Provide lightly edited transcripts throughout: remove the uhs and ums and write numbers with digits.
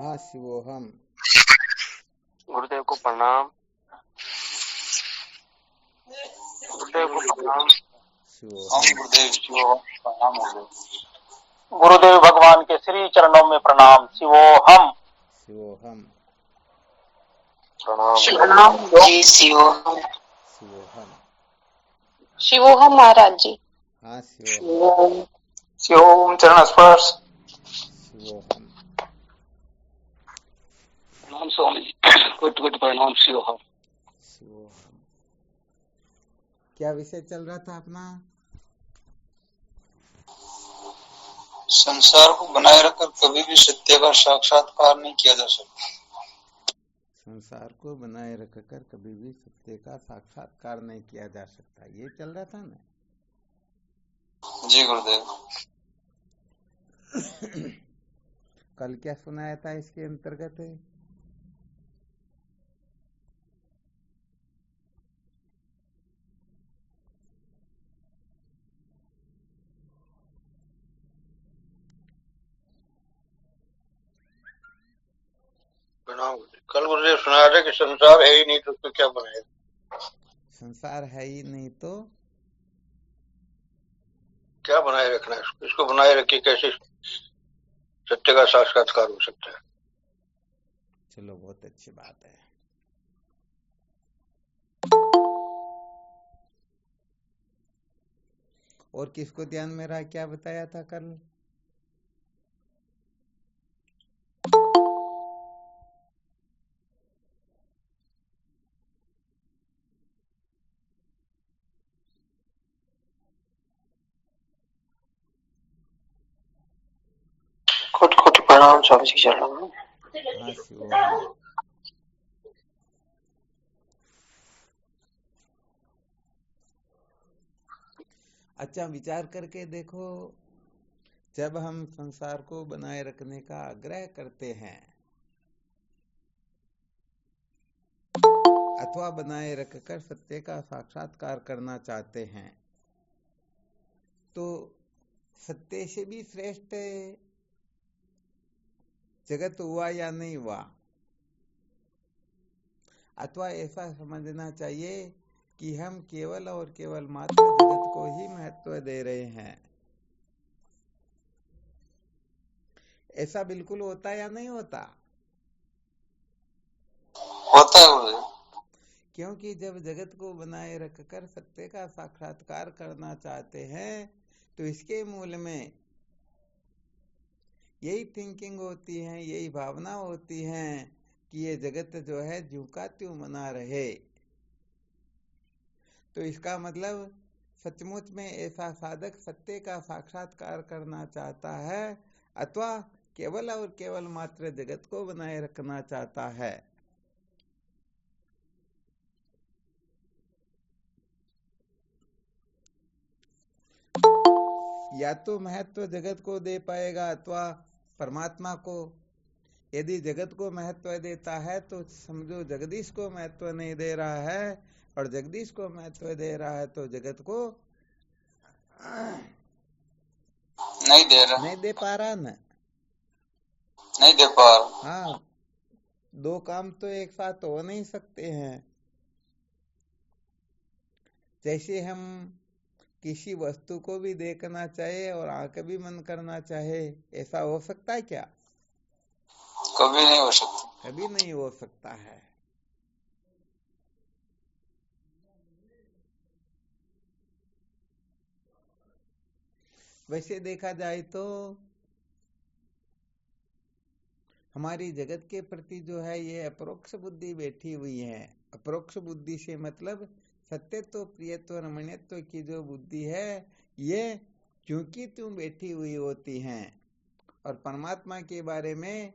हाँ शिवोहम। गुरुदेव को प्रणाम। गुरुदेव को प्रणाम। शिवोहम। गुरुदेव शिवोहम प्रणाम। गुरुदेव भगवान के श्री चरणों में प्रणाम। शिवोहम शिवोहम। प्रणाम। प्रणाम जी। शिवोहम। शिवोहम। शिवोहम महाराज जी। हाँ शिवोहम। शिवोहम। शिवोहम चरण स्पर्श। शिवोहम। प्रणाम स्वामी जी। कोटि कोटि प्रणाम। शिवोहम। शिवोहम। क्या विषय चल रहा था अपना? संसार को बनाए रखकर कभी भी सत्य का साक्षात्कार नहीं किया जा सकता। संसार को बनाए रखकर कभी भी सत्य का साक्षात्कार नहीं किया जा सकता, ये चल रहा था ना? जी गुरुदेव। कल क्या सुनाया था इसके अंतर्गत? कल गुरुदेव सुनाया था कि संसार है ही नहीं तो उसको क्या बनाएगा। संसार है ही नहीं तो क्या बनाए रखना है, इसको बनाए रखिए कैसे सत्य का साक्षात्कार हो सकता है। चलो बहुत अच्छी बात है। और किसको ध्यान में रहा, क्या बताया था कल? कोटि कोटि प्रणाम स्वामी जी चरणों में। हाँ शिवोहम। अच्छा विचार करके देखो, जब हम संसार को बनाए रखने का आग्रह करते हैं अथवा बनाए रखकर सत्य का साक्षात्कार करना चाहते हैं, तो सत्य से भी श्रेष्ठ जगत हुआ या नहीं हुआ? अथवा ऐसा समझना चाहिए कि हम केवल और केवल मात्र जगत को ही महत्व दे रहे हैं। ऐसा बिल्कुल होता या नहीं होता? होता है गुरुदेव। क्योंकि जब जगत को बनाए रखकर सत्य का साक्षात्कार करना चाहते हैं तो इसके मूल में यही थिंकिंग होती है, यही भावना होती है कि ये जगत जो है ज्यों का त्यों बना रहे। तो इसका मतलब सचमुच में ऐसा साधक सत्य का साक्षात्कार करना चाहता है अथवा केवल और केवल मात्र जगत को बनाए रखना चाहता है। या तो महत्व जगत को दे पाएगा अथवा परमात्मा को। यदि जगत को महत्व देता है तो समझो जगदीश को महत्व नहीं दे रहा है, और जगदीश को महत्व दे रहा है तो जगत को नहीं दे पा रहा ना। नहीं दे पा रहा। हाँ, दो काम तो एक साथ हो नहीं सकते हैं। जैसे हम किसी वस्तु को भी देखना चाहे और आंख भी मन करना चाहे, ऐसा हो सकता है क्या? कभी नहीं हो सकता। कभी नहीं हो सकता है। वैसे देखा जाए तो हमारी जगत के प्रति जो है ये अपरोक्ष बुद्धि बैठी हुई है। अपरोक्ष बुद्धि से मतलब सत्यत्व, प्रियत्व, रमणीयत्व की जो बुद्धि है ये क्योंकि त्यों बैठी हुई होती हैं, और परमात्मा के बारे में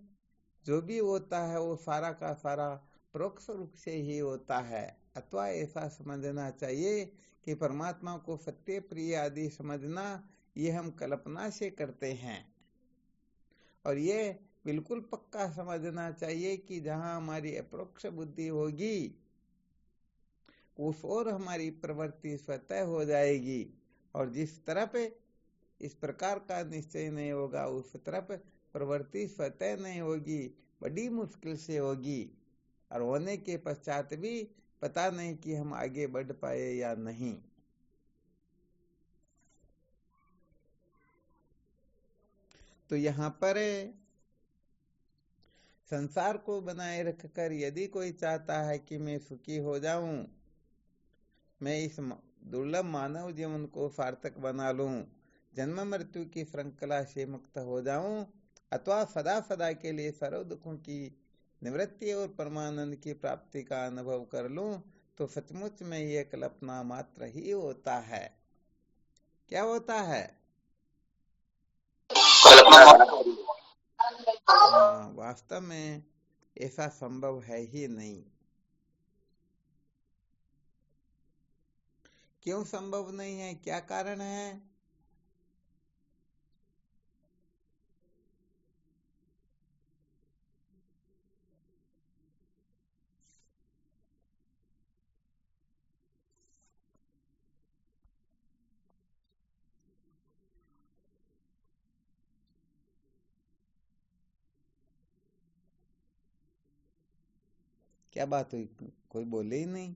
जो भी होता है वो सारा का सारा परोक्ष रूप से ही होता है। अथवा ऐसा समझना चाहिए कि परमात्मा को सत्य, प्रिय आदि समझना ये हम कल्पना से करते हैं, और ये बिल्कुल पक्का समझना चाहिए कि जहां हमारी अपरोक्ष बुद्धि होगी उस ओर हमारी प्रवृत्ति स्वतः हो जाएगी, और जिस तरफ इस प्रकार का निश्चय नहीं होगा उस तरफ प्रवृत्ति स्वतः नहीं होगी। बड़ी मुश्किल से होगी, और होने के पश्चात भी पता नहीं कि हम आगे बढ़ पाए या नहीं। तो यहाँ पर संसार को बनाए रखकर यदि कोई चाहता है कि मैं सुखी हो जाऊं, मैं इस दुर्लभ मानव जीवन को सार्थक बना लूं, जन्म मृत्यु की श्रृंखला से मुक्त हो जाऊं, अथवा सदा सदा के लिए सर्व दुखों की निवृत्ति और परमानंद की प्राप्ति का अनुभव कर लूं, तो सचमुच में ये कल्पना मात्र ही होता है। क्या होता है? वास्तव में ऐसा संभव है ही नहीं। क्यों संभव नहीं है? क्या कारण है? क्या बात हुई? कोई बोले ही नहीं।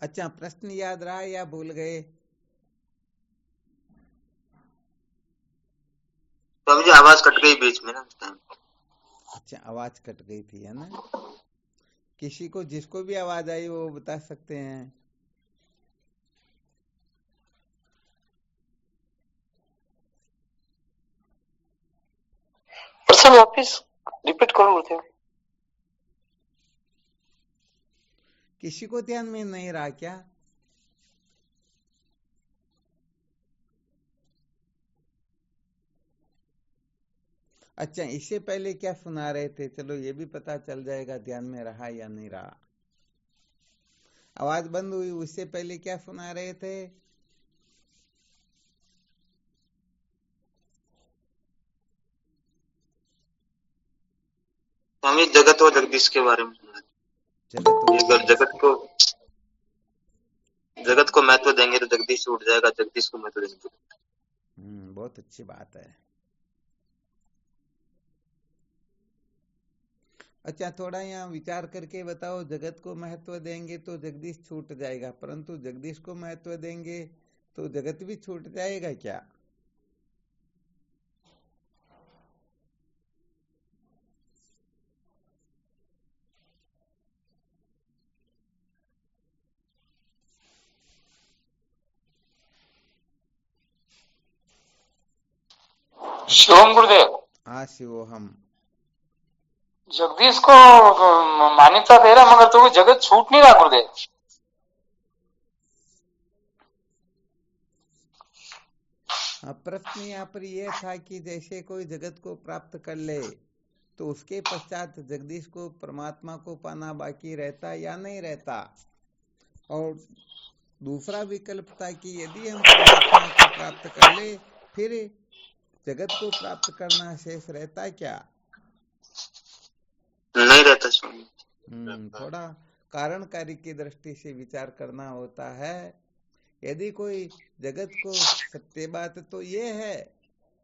अच्छा, प्रश्न याद रहा या भूल गए? तो मुझे आवाज कट गई बीच में ना। अच्छा, आवाज कट गई थी, है ना? किसी को, जिसको भी आवाज आई वो बता सकते हैं। प्रश्न वापिस रिपीट करो गुरुदेव। किसी को ध्यान में नहीं रहा क्या? अच्छा, इससे पहले क्या सुना रहे थे? चलो ये भी पता चल जाएगा ध्यान में रहा या नहीं रहा। आवाज बंद हुई, उससे पहले क्या सुना रहे थे? स्वामी जगत और जगदीश के बारे में सुना। जगत को महत्व देंगे तो जगदीश उठ जाएगा, जगदीश को महत्व देंगे तो। बहुत अच्छी बात है। अच्छा, थोड़ा यहाँ विचार करके बताओ। जगत को महत्व देंगे तो जगदीश छूट जाएगा, परंतु जगदीश को महत्व देंगे तो जगत भी छूट जाएगा क्या? शिवम गुरुदेव। हाँ शिवोहम। जगदीश को मान्यता दे रहा, मगर तो जगत छूट नहीं रहा गुरुदेव। प्रश्न यहाँ पर यह था कि जैसे कोई जगत को प्राप्त कर ले तो उसके पश्चात जगदीश को, परमात्मा को पाना बाकी रहता या नहीं रहता। और दूसरा विकल्प था कि यदि हम परमात्मा को प्राप्त कर ले फिर जगत को प्राप्त करना शेष रहता क्या? नहीं रहता स्वामी। थोड़ा कारणकारी की दृष्टि से विचार करना होता है। यदि कोई जगत को, सत्य बात तो ये है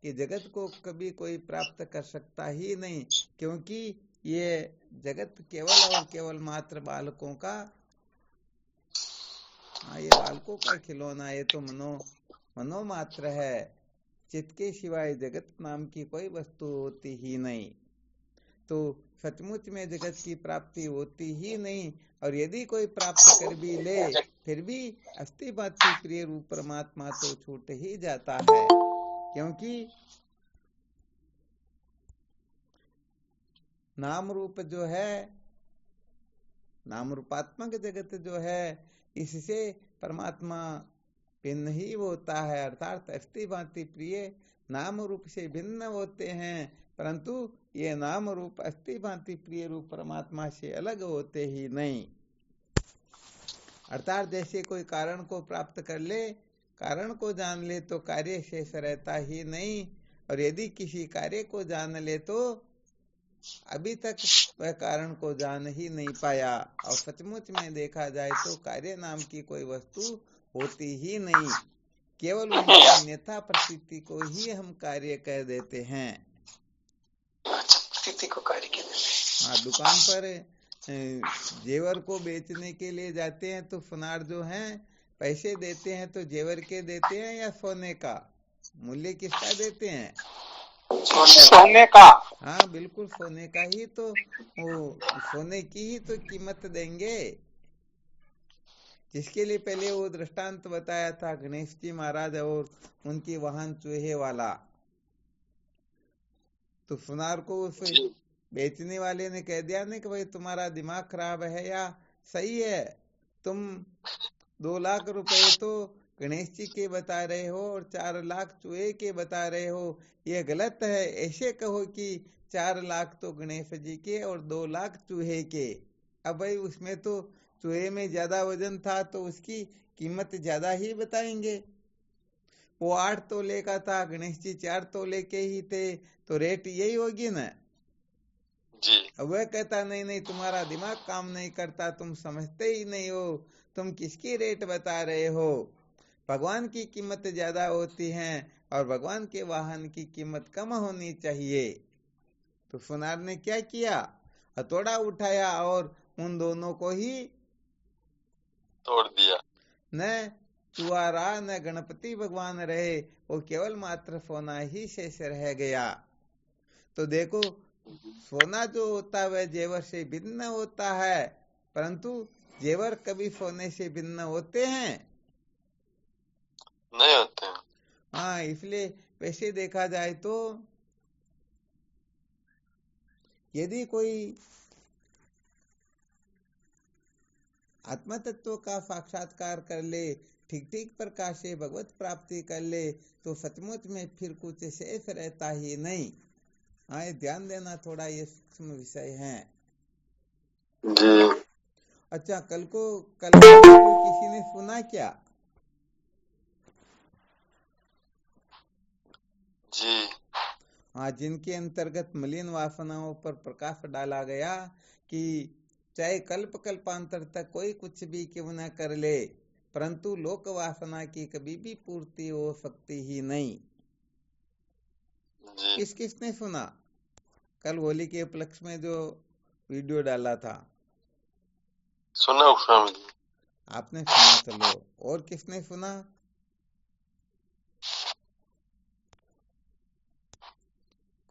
कि जगत को कभी कोई प्राप्त कर सकता ही नहीं, क्योंकि ये जगत केवल और केवल मात्र बालकों का, ये बालकों का खिलौना, ये तो मनो मात्र है। चित्त के सिवाय जगत नाम की कोई वस्तु होती ही नहीं। तो सचमुच में जगत की प्राप्ति होती ही नहीं, और यदि कोई प्राप्त कर भी ले फिर भी अस्थि भांति प्रिय रूप परमात्मा तो छूट ही जाता है, क्योंकि नाम रूप जो है, नाम रूपात्मक जगत जो है, इससे परमात्मा भिन्न ही होता है। अर्थात अस्थि भांति प्रिय नाम रूप से भिन्न होते हैं, परंतु ये नाम रूप अस्थि भांति प्रिय रूप परमात्मा से अलग होते ही नहीं। अर्थात जैसे कोई कारण को प्राप्त कर ले, कारण को जान ले तो कार्य शेष रहता ही नहीं, और यदि किसी कार्य को जान ले तो अभी तक वह कारण को जान ही नहीं पाया। और सचमुच में देखा जाए तो कार्य नाम की कोई वस्तु होती ही नहीं, केवल उनकी अन्यथा प्रतीति को ही हम कार्य कह देते हैं। प्रतीति को कार्य कह देते हैं। हाँ, दुकान पर जेवर को बेचने के लिए जाते हैं तो सुनार जो हैं पैसे देते हैं तो जेवर के देते हैं या सोने का? मूल्य किसका देते हैं? सोने का। हाँ बिल्कुल, सोने का ही तो, वो सोने की ही तो कीमत देंगे। जिसके लिए पहले वो दृष्टांत बताया था गणेश जी महाराज और उनकी वाहन चूहे वाला। तो सुनार को उस बेचने वाले ने कह दिया ना कि भाई तुम्हारा दिमाग खराब है या सही है, तुम 2 लाख रुपए तो गणेश जी के बता रहे हो और 4 लाख चूहे के बता रहे हो, ये गलत है। ऐसे कहो कि 4 लाख तो गणेश जी के और 2 लाख चूहे के। अब भाई उसमें तो चूहे में ज्यादा वजन था तो उसकी कीमत ज्यादा ही बताएंगे। वो 8 तोले का था, गणेश जी 4 तोले के ही थे, तो रेट यही होगी ना जी। अब वह कहता नहीं नहीं, तुम्हारा दिमाग काम नहीं करता, तुम समझते ही नहीं हो, तुम किसकी रेट बता रहे हो। भगवान की कीमत ज्यादा होती है और भगवान के वाहन की कीमत कम होनी चाहिए। तो सुनार ने क्या किया, हथौड़ा उठाया और उन दोनों को ही तोड़ दिया। न चुआरा न गणपति भगवान रहे, वो केवल मात्र सोना ही शेष रह गया। तो देखो, सोना जो होता है वह जेवर से भिन्न होता है, परंतु जेवर कभी सोने से भिन्न होते हैं? नहीं होते हैं। हाँ, इसलिए वैसे देखा जाए तो यदि कोई आत्म तत्व का साक्षात्कार कर ले, ठीक ठीक प्रकार से भगवत प्राप्ति कर ले, तो सचमुच में फिर कुछ शेष रहता ही नहीं। हाँ, ये ध्यान देना, थोड़ा ये सूक्ष्म विषय है। जी। अच्छा, कल किसी ने सुना क्या? जी। हाँ, जिनके अंतर्गत मलिन वासनाओं पर प्रकाश डाला गया कि चाहे कल्प कल्पांतर तक कोई कुछ भी क्यों न कर ले, परंतु लोक वासना की कभी भी पूर्ति हो सकती ही नहीं। जी। किस किसने सुना कल होली के उपलक्ष्य में जो वीडियो डाला था? सुना स्वामी जी। आपने सुना, चलो। और किसने सुना?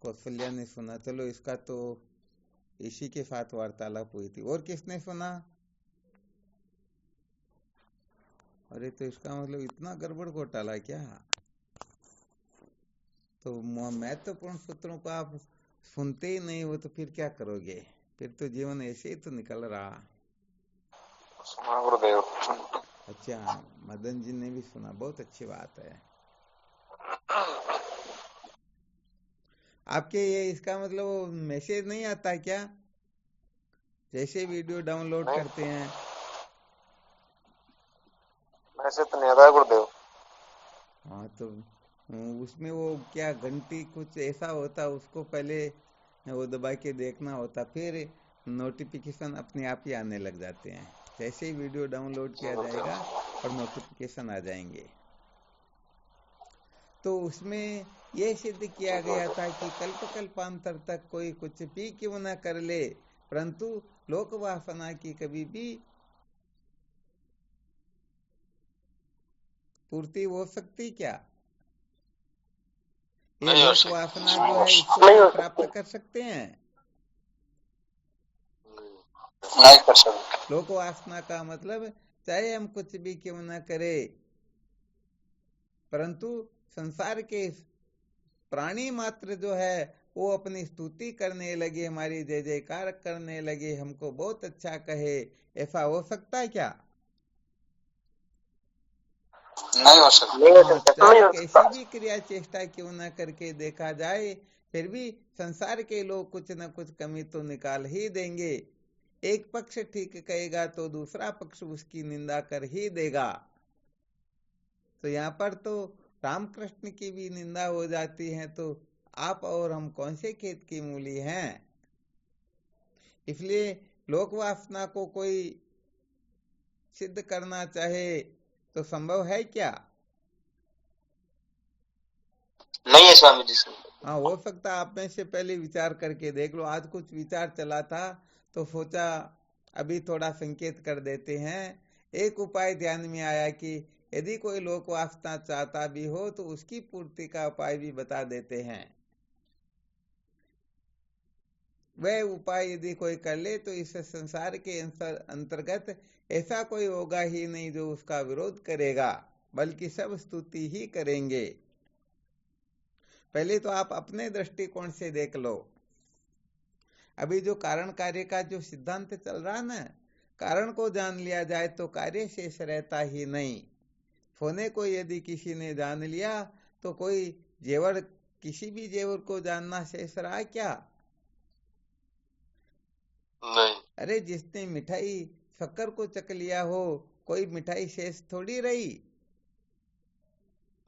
कौशल्या ने सुना, चलो। इसका तो इसी के साथ वार्तालाप हुई थी। और किसने सुना? अरे, तो इसका मतलब इतना गड़बड़ घोटाला क्या? तो महत्वपूर्ण सूत्रों को आप सुनते ही नहीं हो तो फिर क्या करोगे? फिर तो जीवन ऐसे ही तो निकल रहा। गुरुदेव। अच्छा, मदन जी ने भी सुना, बहुत अच्छी बात है। आपके ये इसका मतलब मैसेज नहीं आता क्या, जैसे वीडियो डाउनलोड करते हैं? मैसेज तो नहीं आता है गुरुदेव। हाँ, तो उसमें वो क्या घंटी कुछ ऐसा होता, उसको पहले वो दबा के देखना होता, फिर नोटिफिकेशन अपने आप ही आने लग जाते हैं। जैसे ही वीडियो डाउनलोड किया जाएगा और नोटिफिकेशन आ जाएंगे। तो उसमें यह सिद्ध किया गया था कि कल्प कल्पांतर तक कोई कुछ भी क्यों न कर ले, परंतु लोक वासना की कभी भी पूर्ति हो सकती क्या? ये लोक वासना जो है इसको प्राप्त कर सकते हैं? नहीं कर सकते। लोक वासना का मतलब चाहे हम कुछ भी क्यों न करें, परंतु संसार के प्राणी मात्र जो है वो अपनी स्तुति करने लगे, हमारी जय जयकार करने लगे, हमको बहुत अच्छा कहे, ऐसा हो सकता है क्या? नहीं हो सकता। चाहे कैसी भी क्रिया चेष्टा क्यों न करके देखा जाए, फिर भी संसार के लोग कुछ न कुछ कमी तो निकाल ही देंगे। एक पक्ष ठीक कहेगा तो दूसरा पक्ष उसकी निंदा कर ही देगा। तो यहाँ पर तो रामकृष्ण की भी निंदा हो जाती है, तो आप और हम कौन से खेत की मूली हैं? इसलिए लोक वासना को कोई सिद्ध करना चाहे तो संभव है क्या? नहीं है स्वामी जी से। हाँ, हो सकता आप में से पहले विचार करके देख लो। आज कुछ विचार चला था तो सोचा अभी थोड़ा संकेत कर देते हैं। एक उपाय ध्यान में आया कि यदि कोई लोक वासना चाहता भी हो तो उसकी पूर्ति का उपाय भी बता देते हैं। वह उपाय यदि कोई कर ले तो इस संसार के अंतर्गत ऐसा कोई होगा ही नहीं जो उसका विरोध करेगा, बल्कि सब स्तुति ही करेंगे। पहले तो आप अपने दृष्टिकोण से देख लो। अभी जो कारण कार्य का जो सिद्धांत चल रहा ना, कारण को जान लिया जाए तो कार्य शेष रहता ही नहीं। सोने को यदि किसी ने जान लिया तो कोई जेवर, किसी भी जेवर को जानना शेष रहा क्या? नहीं। अरे जिसने मिठाई शक्कर को चख लिया हो, कोई मिठाई शेष थोड़ी रही?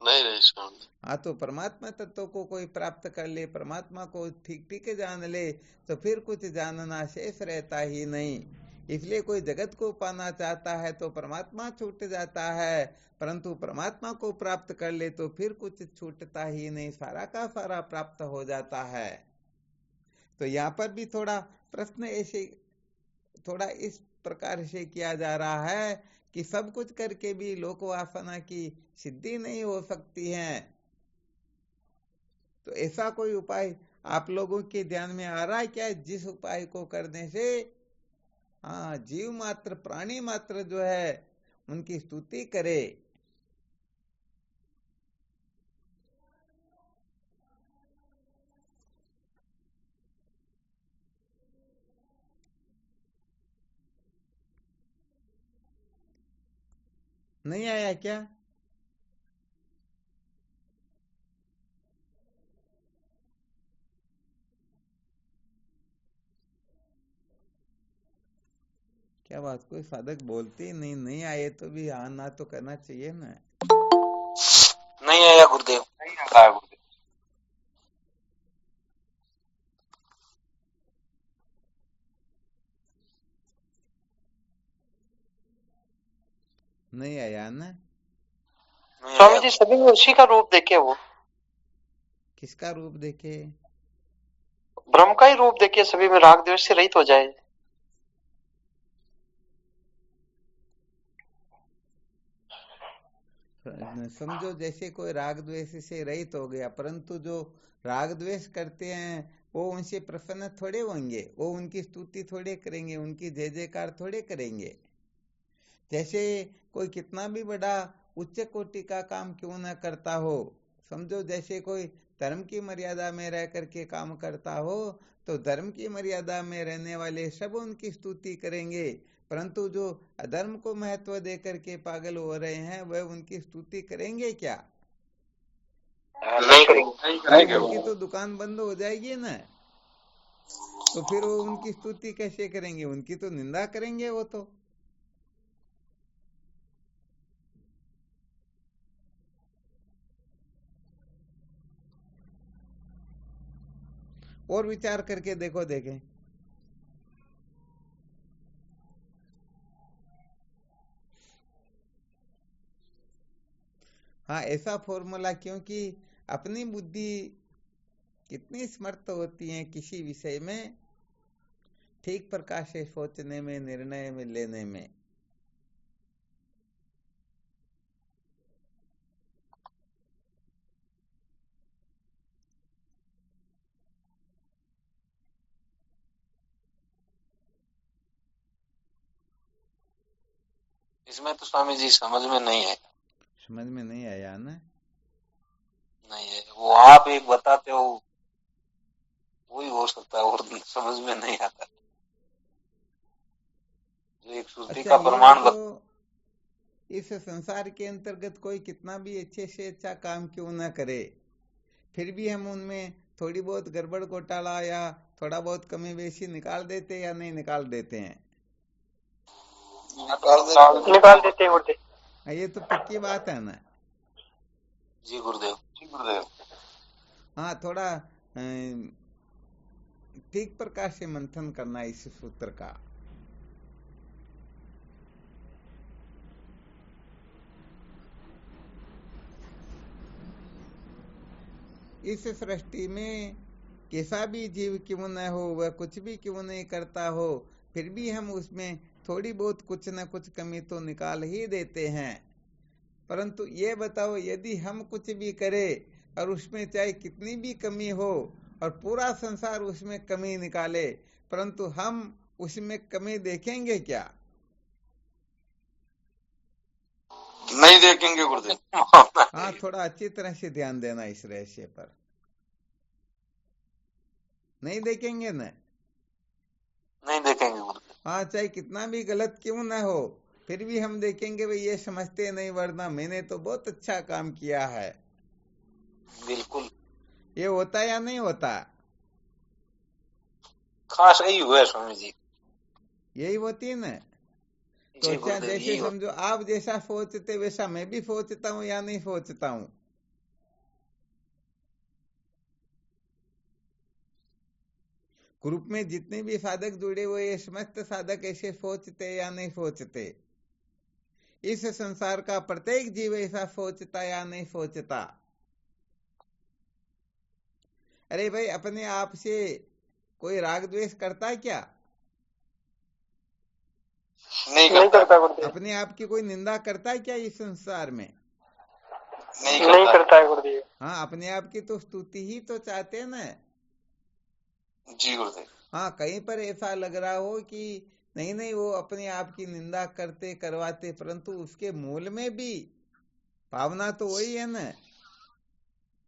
नहीं रही स्वामी। हाँ, तो परमात्मा तत्व को कोई प्राप्त कर ले, परमात्मा को ठीक ठीक जान ले तो फिर कुछ जानना शेष रहता ही नहीं। इसलिए कोई जगत को पाना चाहता है तो परमात्मा छूट जाता है, परंतु परमात्मा को प्राप्त कर ले तो फिर कुछ छूटता ही नहीं, सारा का सारा प्राप्त हो जाता है। तो यहाँ पर भी थोड़ा प्रश्न ऐसे थोड़ा इस प्रकार से किया जा रहा है कि सब कुछ करके भी लोक वासना की सिद्धि नहीं हो सकती है। तो ऐसा कोई उपाय आप लोगों के ध्यान में आ रहा है क्या, जिस उपाय को करने से जीव मात्र, प्राणी मात्र जो है उनकी स्तुति करे? नहीं आया क्या? क्या बात, कोई साधक बोलते ही नहीं आए तो भी हाँ ना तो करना चाहिए ना। नहीं आया गुरुदेव। नहीं आया गुरुदेव। नहीं आया ना? स्वामी जी सभी में उसी का रूप देखे, वो किसका रूप देखे? ब्रह्म का ही रूप देखे, सभी में राग द्वेष से रहित हो जाए। समझो जैसे कोई राग द्वेष से रहित हो गया, परंतु जो राग द्वेष करते हैं वो उनसे प्रसन्न थोड़े होंगे, वो उनकी स्तुति थोड़े करेंगे, उनकी जय जयकार थोड़े करेंगे। जैसे कोई कितना भी बड़ा उच्च कोटि का काम क्यों न करता हो, समझो जैसे कोई धर्म की मर्यादा में रह करके काम करता हो तो धर्म की मर्यादा में रहने वाले सब उनकी स्तुति करेंगे, परंतु जो अधर्म को महत्व दे करके पागल हो रहे हैं वह उनकी स्तुति करेंगे क्या? नहीं करेंगे। उनकी तो दुकान बंद हो जाएगी ना, तो फिर वो उनकी स्तुति कैसे करेंगे? उनकी तो निंदा करेंगे वो तो। और विचार करके देखो, देखें। हाँ, ऐसा फॉर्मूला, क्योंकि अपनी बुद्धि कितनी समर्थ होती है किसी विषय में ठीक प्रकार से सोचने में, निर्णय में लेने में। इसमें तो स्वामी जी समझ में नहीं है। समझ में नहीं आया ना? नहीं है, वो आप एक बताते हो वही हो सकता है, और समझ में नहीं आता। जो एक श्रुति का प्रमाण तो इस संसार के अंतर्गत कोई कितना भी अच्छे से अच्छा काम क्यों ना करे, फिर भी हम उनमें थोड़ी बहुत गड़बड़ घोटाला या थोड़ा बहुत कमी बेशी निकाल देते या नहीं निकाल देते हैं? निकाल देते हैं गुरुदेव। ये तो पक्की बात है ना? जी गुरुदेव। जी गुरुदेव। हाँ, थोड़ा ठीक प्रकार से मंथन करना इस सूत्र का। इस सृष्टि में कैसा भी जीव क्यों न हो, वह कुछ भी क्यों नहीं करता हो, फिर भी हम उसमें थोड़ी बहुत कुछ न कुछ कमी तो निकाल ही देते हैं। परंतु ये बताओ, यदि हम कुछ भी करें और उसमें चाहे कितनी भी कमी हो और पूरा संसार उसमें कमी निकाले, परंतु हम उसमें कमी देखेंगे क्या? नहीं देखेंगे गुरुदेव। हाँ, थोड़ा अच्छी तरह से ध्यान देना इस रहस्य पर। नहीं देखेंगे न? नहीं देखेंगे गुरुदेव। हाँ, चाहे कितना भी गलत क्यों न हो, फिर भी हम देखेंगे भाई ये समझते नहीं, वरना मैंने तो बहुत अच्छा काम किया है। बिल्कुल। ये होता या नहीं होता? खास यही हुआ है स्वामी जी। यही होती है न? तो जी अच्छा, गुरुदेव, जैसे यही समझो आप जैसा सोचते वैसा मैं भी सोचता हूँ या नहीं सोचता हूँ? ग्रुप में जितने भी साधक जुड़े हुए ये समस्त साधक ऐसे सोचते या नहीं सोचते? इस संसार का प्रत्येक जीव ऐसा सोचता या नहीं सोचता? अरे भाई, अपने आप से कोई राग द्वेष करता है क्या? नहीं करता गुरुदेव। अपने आप की कोई निंदा करता है क्या इस संसार में? नहीं करता है गुरुदेव। हाँ, अपने आप की तो स्तुति ही तो चाहते हैं ना। जी गुरुदेव। हाँ, कहीं पर ऐसा लग रहा हो कि नहीं नहीं, वो अपने आप की निंदा करते करवाते, परंतु उसके मूल में भी भावना तो वही है ना,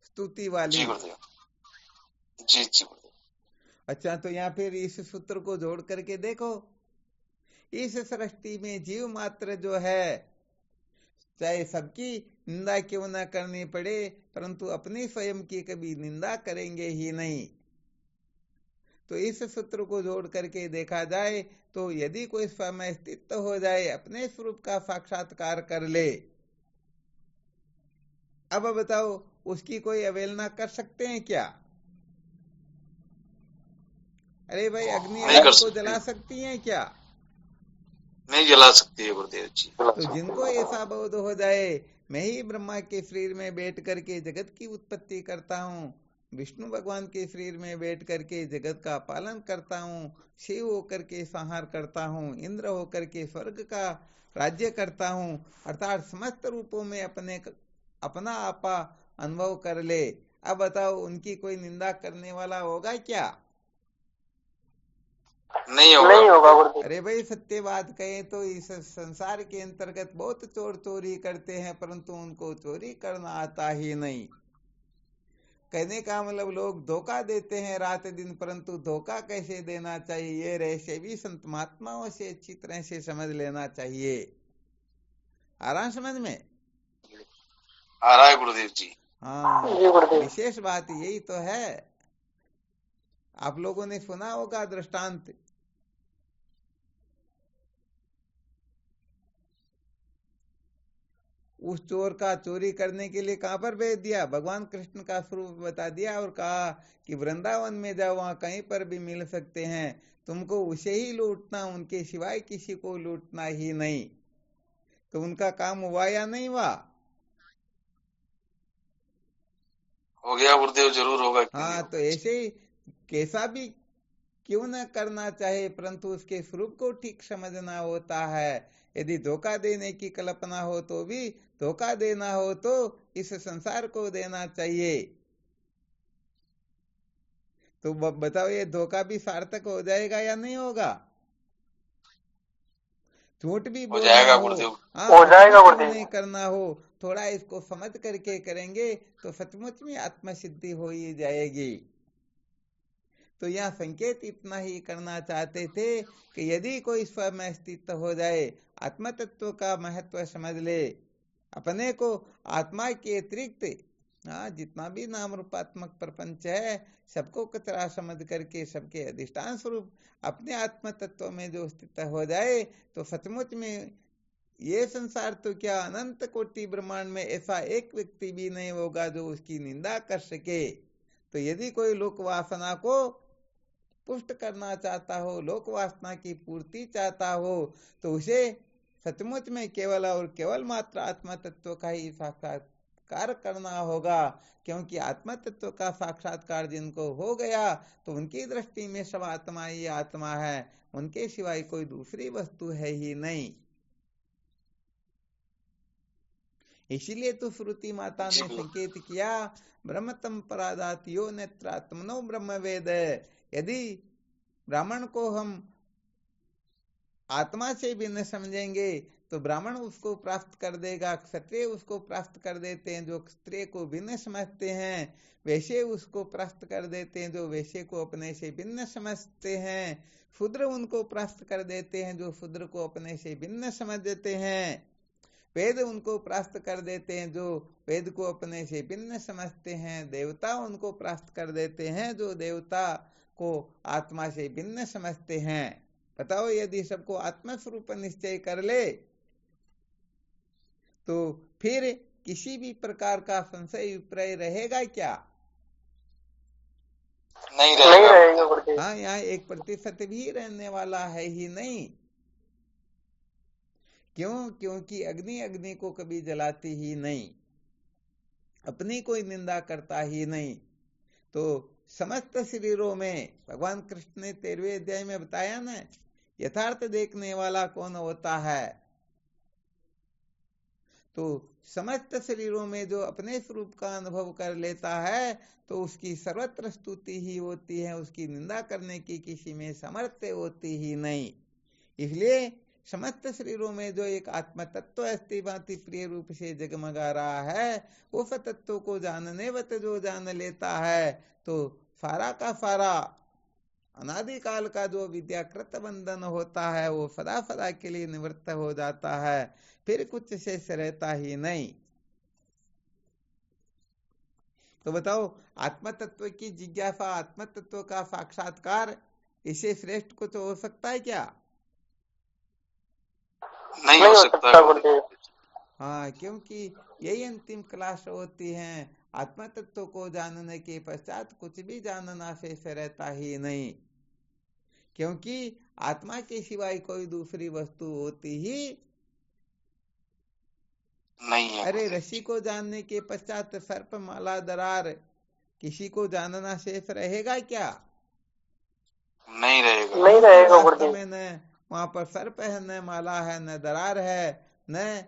स्तुति वाली। जी गुरुदेव। जी जी गुरुदेव। अच्छा, तो यहाँ फिर इस सूत्र को जोड़ करके देखो, इस सृष्टि में जीव मात्र जो है, चाहे सबकी निंदा क्यों ना करनी पड़े, परंतु अपनी स्वयं की कभी निंदा करेंगे ही नहीं। तो इस सूत्र को जोड़ करके देखा जाए तो यदि कोई स्वयं स्थित हो जाए, अपने स्वरूप का साक्षात्कार कर ले, अब बताओ उसकी कोई अवहेलना कर सकते हैं क्या? अरे भाई, अग्नि अग्नि को जला सकती है क्या? नहीं जला सकती है गुरुदेव जी। तो जिनको ऐसा बोध हो जाए, मैं ही ब्रह्मा के शरीर में बैठ करके जगत की उत्पत्ति करता हूँ, विष्णु भगवान के शरीर में बैठ करके जगत का पालन करता हूँ, शिव होकर के संहार करता हूँ, इंद्र होकर के स्वर्ग का राज्य करता हूँ, अर्थात समस्त रूपों में अपना आपा अनुभव कर ले, अब बताओ उनकी कोई निंदा करने वाला होगा क्या? नहीं होगा गुरुदेव। अरे भाई, सत्य बात कहें तो इस संसार के अंतर्गत बहुत चोर चोरी करते हैं, परंतु उनको चोरी करना आता ही नहीं। कहने का मतलब, लोग धोखा देते हैं रात दिन, परंतु धोखा कैसे देना चाहिए ये रहस्य भी संत महात्माओं से अच्छी तरह से समझ लेना चाहिए। आ रहा समझ में? आ रहा है गुरुदेव जी। हाँ, विशेष बात यही तो है। आप लोगों ने सुना होगा दृष्टांत, उस चोर का चोरी करने के लिए कहां पर भेज दिया? भगवान कृष्ण का स्वरूप बता दिया और कहा कि वृंदावन में जाओ, वहां कहीं पर भी मिल सकते हैं, तुमको उसे ही लूटना, उनके सिवाय किसी को लूटना ही नहीं। तो उनका काम हुआ या नहीं हुआ? हो गया गुरुदेव, जरूर होगा। हाँ, तो ऐसे ही कैसा भी क्यों न करना चाहे, परंतु उसके स्वरूप को ठीक समझना होता है। यदि धोखा देने की कल्पना हो तो भी धोखा देना हो तो इस संसार को देना चाहिए। तो बताओ, ये धोखा भी सार्थक हो जाएगा या नहीं होगा? झूठ भी हो बोलना जाएगा हो, गुरुदेव। हो जाएगा गुरुदेव। नहीं करना हो, थोड़ा इसको समझ करके करेंगे तो सचमुच में आत्मसिद्धि हो ही जाएगी। तो यहाँ संकेत इतना ही करना चाहते थे कि यदि कोई स्वयं स्थित हो जाए, आत्म तत्व का महत्व समझ ले, अपने को आत्मा के अतिरिक्त जितना भी नाम रूपात्मक प्रपंच है सबको कचरा समझ करके सबके अधिष्ठान स्वरूप अपने आत्म तत्व में जो स्थित हो जाए, तो सचमुच में ये संसार तो क्या, अनंत कोटि ब्रह्मांड में ऐसा एक व्यक्ति भी नहीं होगा जो उसकी निंदा कर सके। तो यदि कोई लोक वासना को पुष्ट करना चाहता हो, लोक वासना की पूर्ति चाहता हो, तो उसे सचमुच में केवल और केवल मात्र आत्मा तत्व का ही साक्षात्कार करना होगा। क्योंकि आत्मा तत्व का साक्षात्कार जिनको हो गया तो उनकी दृष्टि में सब आत्मा ही आत्मा है, उनके सिवाय कोई दूसरी वस्तु है ही नहीं। इसीलिए तो श्रुति माता ने संकेत किया, ब्रह्मतम परादात यो नेत्रात्मनो ब्रह्म वेद। यदि ब्राह्मण को हम आत्मा से भिन्न समझेंगे तो ब्राह्मण उसको प्राप्त कर देगा, क्षत्रिय उसको प्राप्त कर देते हैं जो क्षत्रिय को भिन्न समझते हैं, वैश्य उसको प्राप्त कर देते हैं जो वैश्य को अपने से भिन्न समझते हैं, शूद्र उनको प्राप्त कर देते हैं जो शूद्र को अपने से भिन्न समझ देते हैं, वेद उनको प्राप्त कर देते हैं जो वेद को अपने से भिन्न समझते हैं, देवता उनको प्राप्त कर देते हैं जो देवता को आत्मा से भिन्न समझते हैं। बताओ, यदि सबको आत्मस्वरूप निश्चय कर ले तो फिर किसी भी प्रकार का संशय विपर्य रहेगा क्या? नहीं रहेगा। हाँ, यहाँ 1% भी रहने वाला है ही नहीं। क्यों? क्योंकि अग्नि को कभी जलाती ही नहीं, अपनी कोई निंदा करता ही नहीं। तो समस्त शरीरों में भगवान कृष्ण ने 13वें अध्याय में बताया ना, यथार्थ देखने वाला कौन होता है। तो समस्त शरीरों में जो अपने स्वरूप का अनुभव कर लेता है तो उसकी सर्वत्र स्तुति ही होती है, उसकी निंदा करने की किसी में सामर्थ्य होती ही नहीं। इसलिए समस्त शरीरों में जो एक आत्म तत्व अस्ति भांति प्रिय रूप से जगमगा रहा है, उस तत्व को जानने वत जो जान लेता है तो सारा का सारा अनादिकाल का जो विद्याकृत बंधन होता है वो सदा सदा के लिए निवृत्त हो जाता है, फिर कुछ शेष रहता ही नहीं। तो बताओ, आत्म तत्व की जिज्ञासा, आत्म तत्व का साक्षात्कार, इसे श्रेष्ठ कुछ हो सकता है क्या? नहीं हो सकता। हाँ, क्योंकि यही अंतिम क्लास होती है। आत्म तत्व को जानने के पश्चात कुछ भी जानना शेष रहता ही नहीं, क्योंकि आत्मा के सिवाय कोई दूसरी वस्तु होती ही नहीं है। अरे, रस्सी को जानने के पश्चात सर्प, माला, दरार, किसी को जानना शेष रहेगा क्या? नहीं रहेगा। नहीं रहेगा। वास्तव में न वहां पर सर्प है, न माला है, न दरार है, न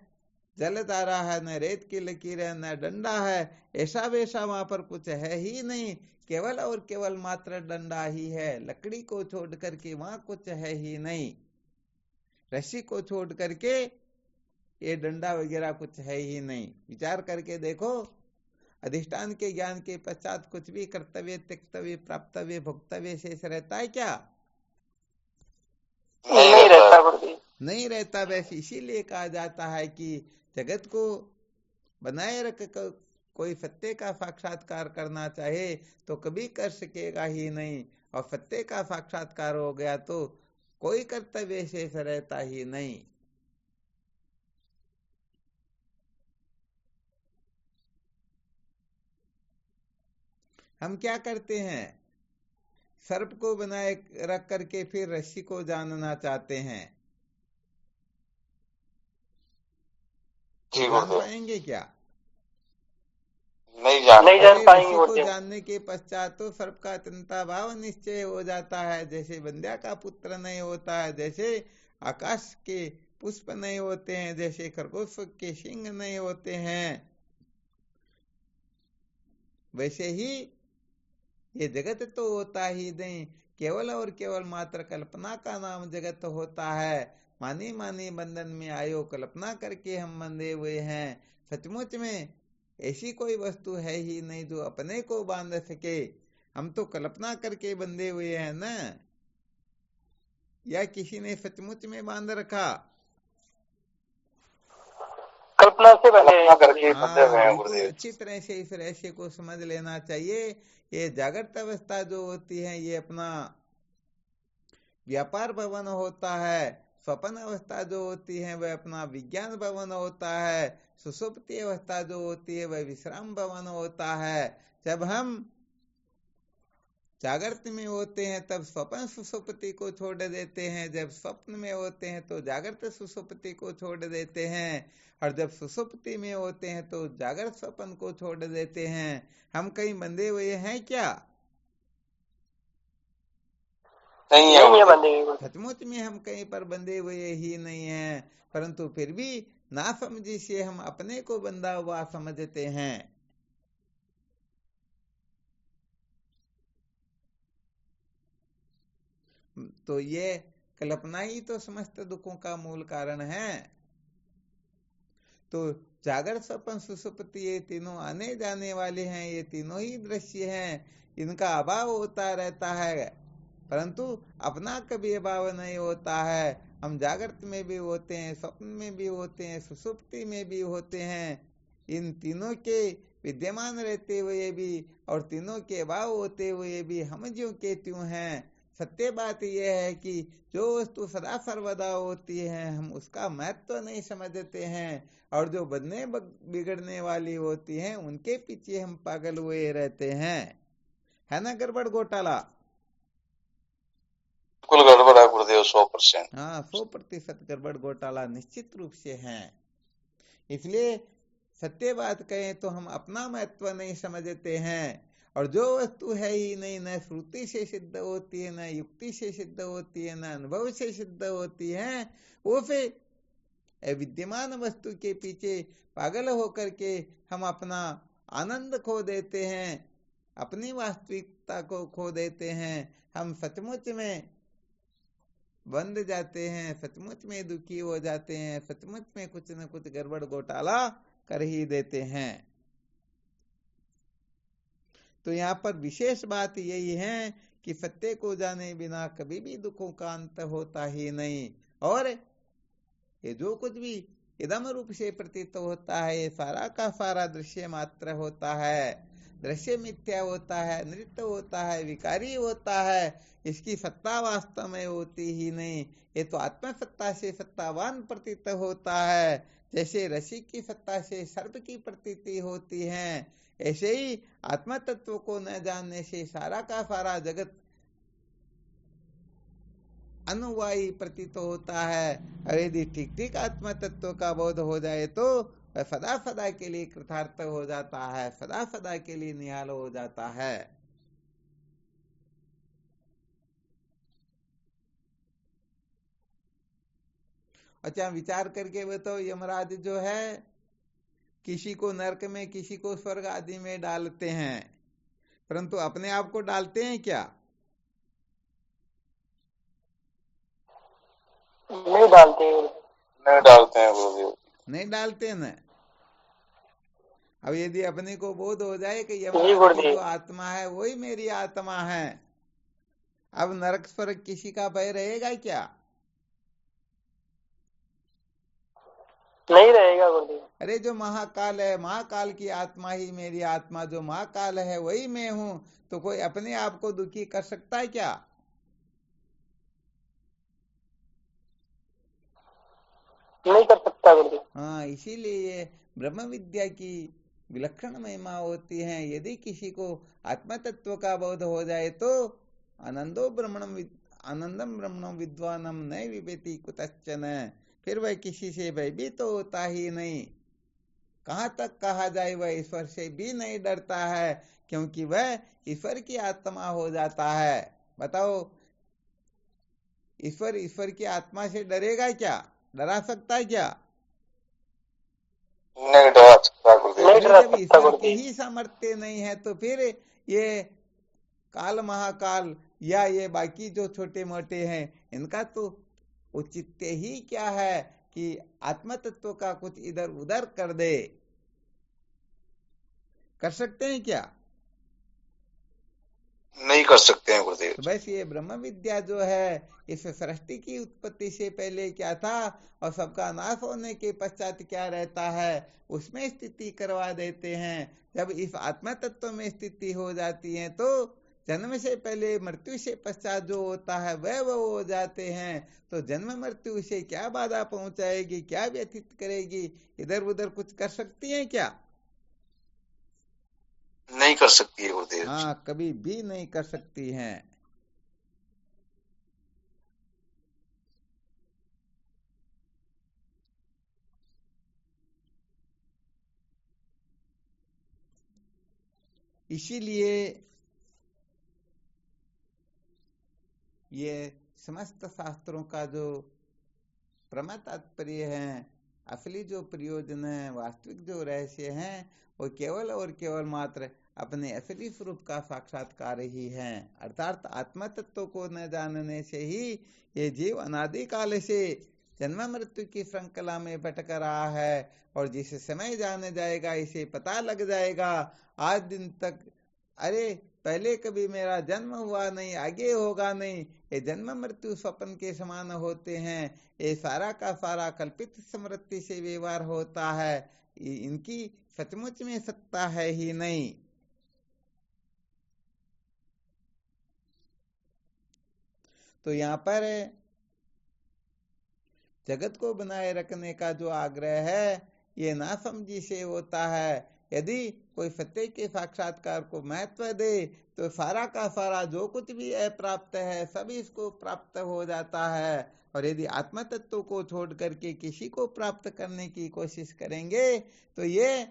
जलधारा है, न रेत की लकीर है, न डंडा है, ऐसा वैसा वहां पर कुछ है ही नहीं। केवल और केवल मात्र डंडा ही है, लकड़ी को छोड़ करके वहां कुछ है ही नहीं। रस्सी को छोड़ करके ये डंडा वगैरह कुछ है ही नहीं। विचार करके देखो, अधिष्ठान के ज्ञान के पश्चात कुछ भी कर्तव्य, त्यक्तव्य, प्राप्तव्य, भोक्तव्य शेष रहता है क्या? नहीं रहता। नहीं रहता। वैसे इसीलिए कहा जाता है कि जगत को बनाए रख कर कोई सत्य का साक्षात्कार करना चाहे तो कभी कर सकेगा ही नहीं, और सत्य का साक्षात्कार हो गया तो कोई कर्तव्य शेष रहता ही नहीं। हम क्या करते हैं, सर्प को बनाए रख करके फिर रस्सी को जानना चाहते हैं। जान पाएंगे क्या? नहीं जान पाएंगे। रस्सी को जानने के पश्चात तो सर्प का अत्यंता भाव निश्चय हो जाता है। जैसे बंध्या का पुत्र नहीं होता है, जैसे आकाश के पुष्प नहीं होते हैं, जैसे खरगोश के सिंह नहीं होते हैं, वैसे ही ये जगत तो होता ही नहीं, केवल और केवल मात्र कल्पना का नाम जगत होता है। मानी मानी बंधन में आयो, कल्पना करके हम बंधे हुए हैं। सचमुच में ऐसी कोई वस्तु है ही नहीं जो अपने को बांध सके। हम तो कल्पना करके बंधे हुए हैं ना, या किसी ने सचमुच में बांध रखा? कल्पना से बने करके बंधे हुए हैं। अच्छी तरह से इस रहस्य को समझ लेना चाहिए। ये जागृत अवस्था जो होती है ये अपना व्यापार भवन होता है, स्वप्न अवस्था जो होती है वह अपना विज्ञान भवन होता है, सुषुप्ति अवस्था जो होती है वह विश्राम भवन होता है। जब हम जागृत में होते हैं तब स्वप्न सुषुप्ति को छोड़ देते हैं, जब स्वप्न में होते हैं तो जागृत सुषुप्ति को छोड़ देते हैं, और जब सुषुप्ति में होते हैं तो जागृत स्वप्न को छोड़ देते हैं। हम कहीं बंधे हुए हैं क्या? नहीं है बंधे। सचमुच में हम कहीं पर बंधे हुए ही नहीं हैं, परंतु फिर भी नासमझी से हम अपने को बंधा हुआ समझते हैं। तो ये कल्पना ही तो समस्त दुखों का मूल कारण है। तो जागृत स्वप्न सुषुप्ति ये तीनों आने जाने वाले हैं, ये तीनों ही दृश्य हैं, इनका अभाव होता रहता है, परंतु अपना कभी अभाव नहीं होता है। हम जागृत में भी होते हैं, स्वप्न में भी होते हैं, सुषुप्ति में भी होते हैं। इन तीनों के विद्यमान रहते हुए भी और तीनों के अभाव होते हुए भी हम ज्यों के त्यों हैं। सत्य बात यह है कि जो वस्तु सदा सर्वदा होती है हम उसका महत्व नहीं समझते हैं, और जो बनने बिगड़ने वाली होती हैं उनके पीछे हम पागल हुए रहते हैं। है ना गड़बड़ घोटाला? बिल्कुल गड़बड़ है गुरुदेव, 100%। हाँ, 100% गड़बड़ घोटाला निश्चित रूप से है। इसलिए सत्य बात कहें तो हम अपना महत्व नहीं समझते हैं, और जो वस्तु है ही नहीं, न श्रुति से सिद्ध होती है, न युक्ति से सिद्ध होती है, न अनुभव से सिद्ध होती है, वो फिर विद्यमान वस्तु के पीछे पागल होकर के हम अपना आनंद खो देते हैं, अपनी वास्तविकता को खो देते हैं। हम सचमुच में बंध जाते हैं, सचमुच में दुखी हो जाते हैं, सचमुच में कुछ न कुछ गड़बड़ घोटाला कर ही देते हैं। तो यहाँ पर विशेष बात यही है कि सत्य को जाने बिना कभी भी दुखों का अंत होता ही नहीं, और ये जो कुछ भी इदम रूप से प्रतीत होता है ये सारा का सारा दृश्य मात्र होता है, दृश्य मिथ्या होता है, नृत्य होता है, विकारी होता है, इसकी सत्ता वास्तव में होती ही नहीं। ये तो आत्मसत्ता से सत्तावान प्रतीत होता है। जैसे रस्सी की सत्ता से सर्प की प्रतीति होती है, ऐसे ही आत्म तत्व को न जानने से सारा का सारा जगत अनुवायी प्रतीत होता है। और यदि ठीक ठीक आत्म तत्व का बोध हो जाए तो वह सदा सदा के लिए कृतार्थ हो जाता है, सदा सदा के लिए निहाल हो जाता है। अच्छा, विचार करके बताओ, यमराज जो है किसी को नरक में, किसी को स्वर्ग आदि में डालते हैं, परंतु अपने आप को डालते हैं क्या? नहीं डालते हैं गुरुदेव, नहीं डालते न। अब यदि अपने को बोध हो जाए कि यमराज की जो आत्मा है वही मेरी आत्मा है, अब नरक स्वर्ग किसी का भय रहेगा क्या? नहीं रहेगा गुरुदेव। अरे जो महाकाल है, महाकाल की आत्मा ही मेरी आत्मा, जो महाकाल है वही मैं हूं, तो कोई अपने आप को दुखी कर सकता है क्या? नहीं कर सकता गुरुदेव। हाँ, इसीलिए ये ब्रह्म विद्या की विलक्षण महिमा होती है। यदि किसी को आत्म तत्व का बोध हो जाए तो आनंदम ब्रह्मणम विद्वानम न विवेति कुतश्चन, फिर वह किसी से भयभीत तो होता ही नहीं। कहाँ तक कहा जाए वह ईश्वर से भी नहीं डरता है, क्योंकि वह ईश्वर की आत्मा हो जाता है। बताओ, ईश्वर की आत्मा से डरेगा क्या? डरा सकता है क्या? नहीं डरा सकता गुरुदेव। जब ईश्वर की ही सामर्थ्य नहीं है तो फिर ये काल महाकाल या ये बाकी जो छोटे मोटे हैं इनका तो औचित्य ही क्या है कि आत्म तत्व का कुछ इधर उधर कर दे। कर सकते हैं क्या? नहीं कर सकते हैं गुरुदेव। तो बस ये ब्रह्म विद्या जो है, इस सृष्टि की उत्पत्ति से पहले क्या था और सबका नाश होने के पश्चात क्या रहता है, उसमें स्थिति करवा देते हैं। जब इस आत्मा तत्व में स्थिति हो जाती है तो जन्म से पहले मृत्यु से पश्चात जो होता है वह हो जाते हैं। तो जन्म मृत्यु से क्या बाधा पहुंचाएगी, क्या व्यथित करेगी, इधर उधर कुछ कर सकती है क्या? नहीं कर सकती है गुरुदेव। हाँ, कभी भी नहीं कर सकती हैं। इसीलिए ये समस्त शास्त्रों का जो परम तात्पर्य है, असली जो प्रयोजन है, वास्तविक जो रहस्य है, वो केवल और केवल मात्र अपने असली स्वरूप का साक्षात्कार ही है। अर्थात आत्म तत्व को न जानने से ही ये जीव अनादि काल से जन्म मृत्यु की श्रृंखला में भटक रहा है, और जिस समय जाने जाएगा इसे पता लग जाएगा आज दिन तक, अरे पहले कभी मेरा जन्म हुआ नहीं, आगे होगा नहीं, ये जन्म मृत्यु स्वप्न के समान होते हैं, ये सारा का सारा कल्पित स्मृति से व्यवहार होता है, इनकी सचमुच में सत्ता है ही नहीं। तो यहाँ पर जगत को बनाए रखने का जो आग्रह है, ये नासमझी से होता है। यदि कोई सत्य के साक्षात्कार को महत्व दे तो सारा का सारा जो कुछ भी अप्राप्त है सभी इसको प्राप्त हो जाता है, और यदि आत्म तत्व को छोड़ करके किसी को प्राप्त करने की कोशिश करेंगे तो ये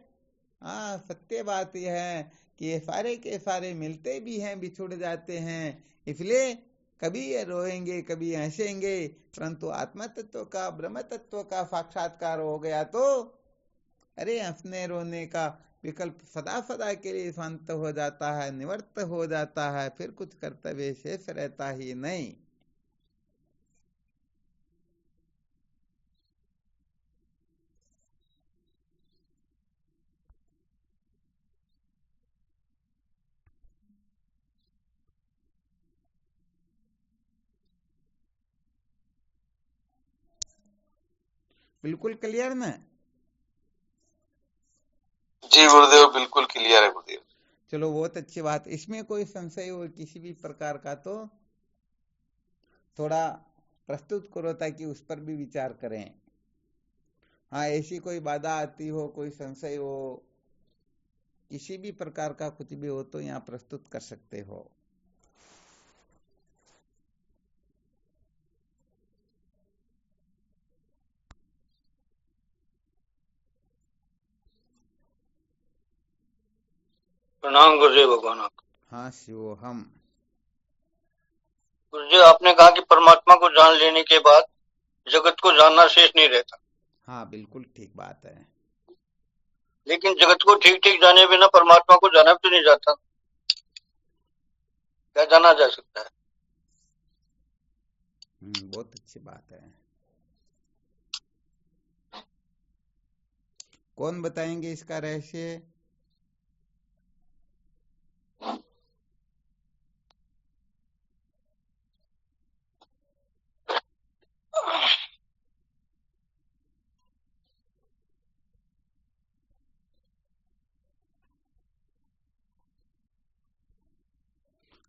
सत्य बात यह है कि ये सारे के सारे मिलते भी हैं, बिछुड़ जाते हैं। इसलिए कभी ये रोएंगे, कभी हंसेंगे, परंतु आत्म तत्व का, ब्रह्म तत्व का साक्षात्कार हो गया तो अरे हंसने रोने का विकल्प सदा सदा के लिए शांत हो जाता है, निवृत्त हो जाता है, फिर कुछ कर्तव्य शेष रहता ही नहीं। बिल्कुल क्लियर ना? जी गुरुदेव, बिल्कुल क्लियर है गुरुदेव। चलो बहुत अच्छी बात। इसमें कोई संशय हो किसी भी प्रकार का तो थोड़ा प्रस्तुत करो ताकि उस पर भी विचार करें। हाँ, ऐसी कोई बाधा आती हो, कोई संशय हो, किसी भी प्रकार का कुछ भी हो तो यहाँ प्रस्तुत कर सकते हो। प्रणाम गुरुदेव भगवान आपका। हाँ शिवोहम। गुरुदेव, आपने कहा कि परमात्मा को जान लेने के बाद जगत को जानना शेष नहीं रहता। हाँ बिल्कुल ठीक बात है। लेकिन जगत को ठीक ठीक जाने बिना परमात्मा को जाना भी तो नहीं जाता। क्या जाना जा सकता है? बहुत अच्छी बात है। कौन बताएंगे इसका रहस्य?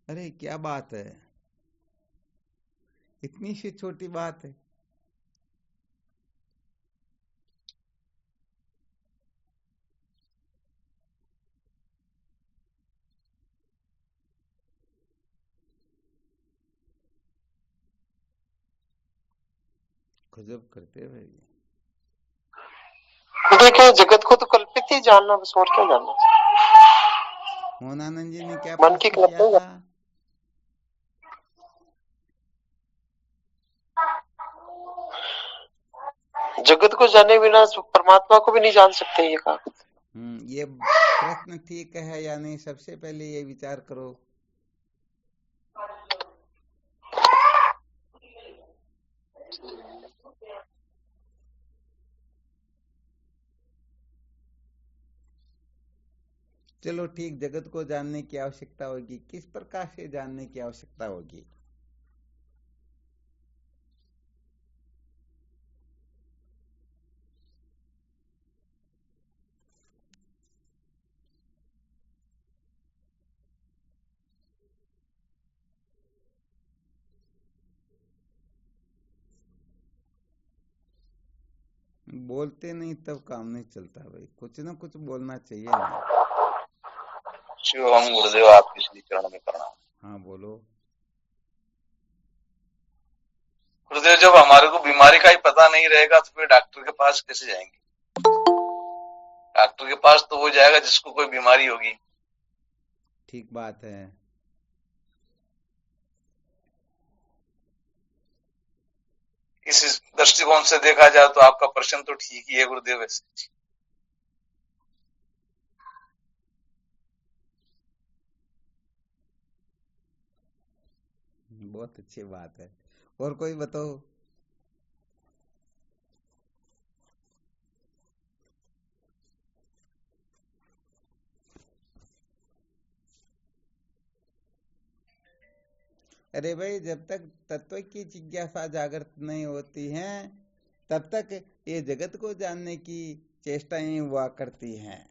अरे क्या बात है, इतनी सी छोटी बात है। गजब करते भाई। देखिए, जगत को तो कल्पित ही जानना, बस और क्या जानना। मोहनानंद जी ने क्या मन की प्रश्न किया था? जगत को जाने बिना परमात्मा को भी नहीं जान सकते, ये कहा। ये प्रश्न ठीक है या नहीं, सबसे पहले ये विचार करो। चलो ठीक, जगत को जानने की आवश्यकता होगी, किस प्रकार से जानने की आवश्यकता होगी? बोलते नहीं तब काम नहीं चलता भाई, कुछ ना कुछ बोलना चाहिए ना। शिवम गुरुदेव आपके श्री चरण में प्रणाम। हाँ बोलो। गुरुदेव, जब हमारे को बीमारी का ही पता नहीं रहेगा तो फिर डॉक्टर के पास कैसे जाएंगे? डॉक्टर के पास तो वो जाएगा जिसको कोई बीमारी होगी। ठीक बात है। इस दृष्टिकोण से देखा जाए तो आपका प्रश्न तो ठीक ही है गुरुदेव। वैसे बहुत अच्छी बात है। और कोई बताओ। अरे भाई, जब तक तत्व की जिज्ञासा जागृत नहीं होती है तब तक ये जगत को जानने की चेष्टाएं हुआ करती हैं,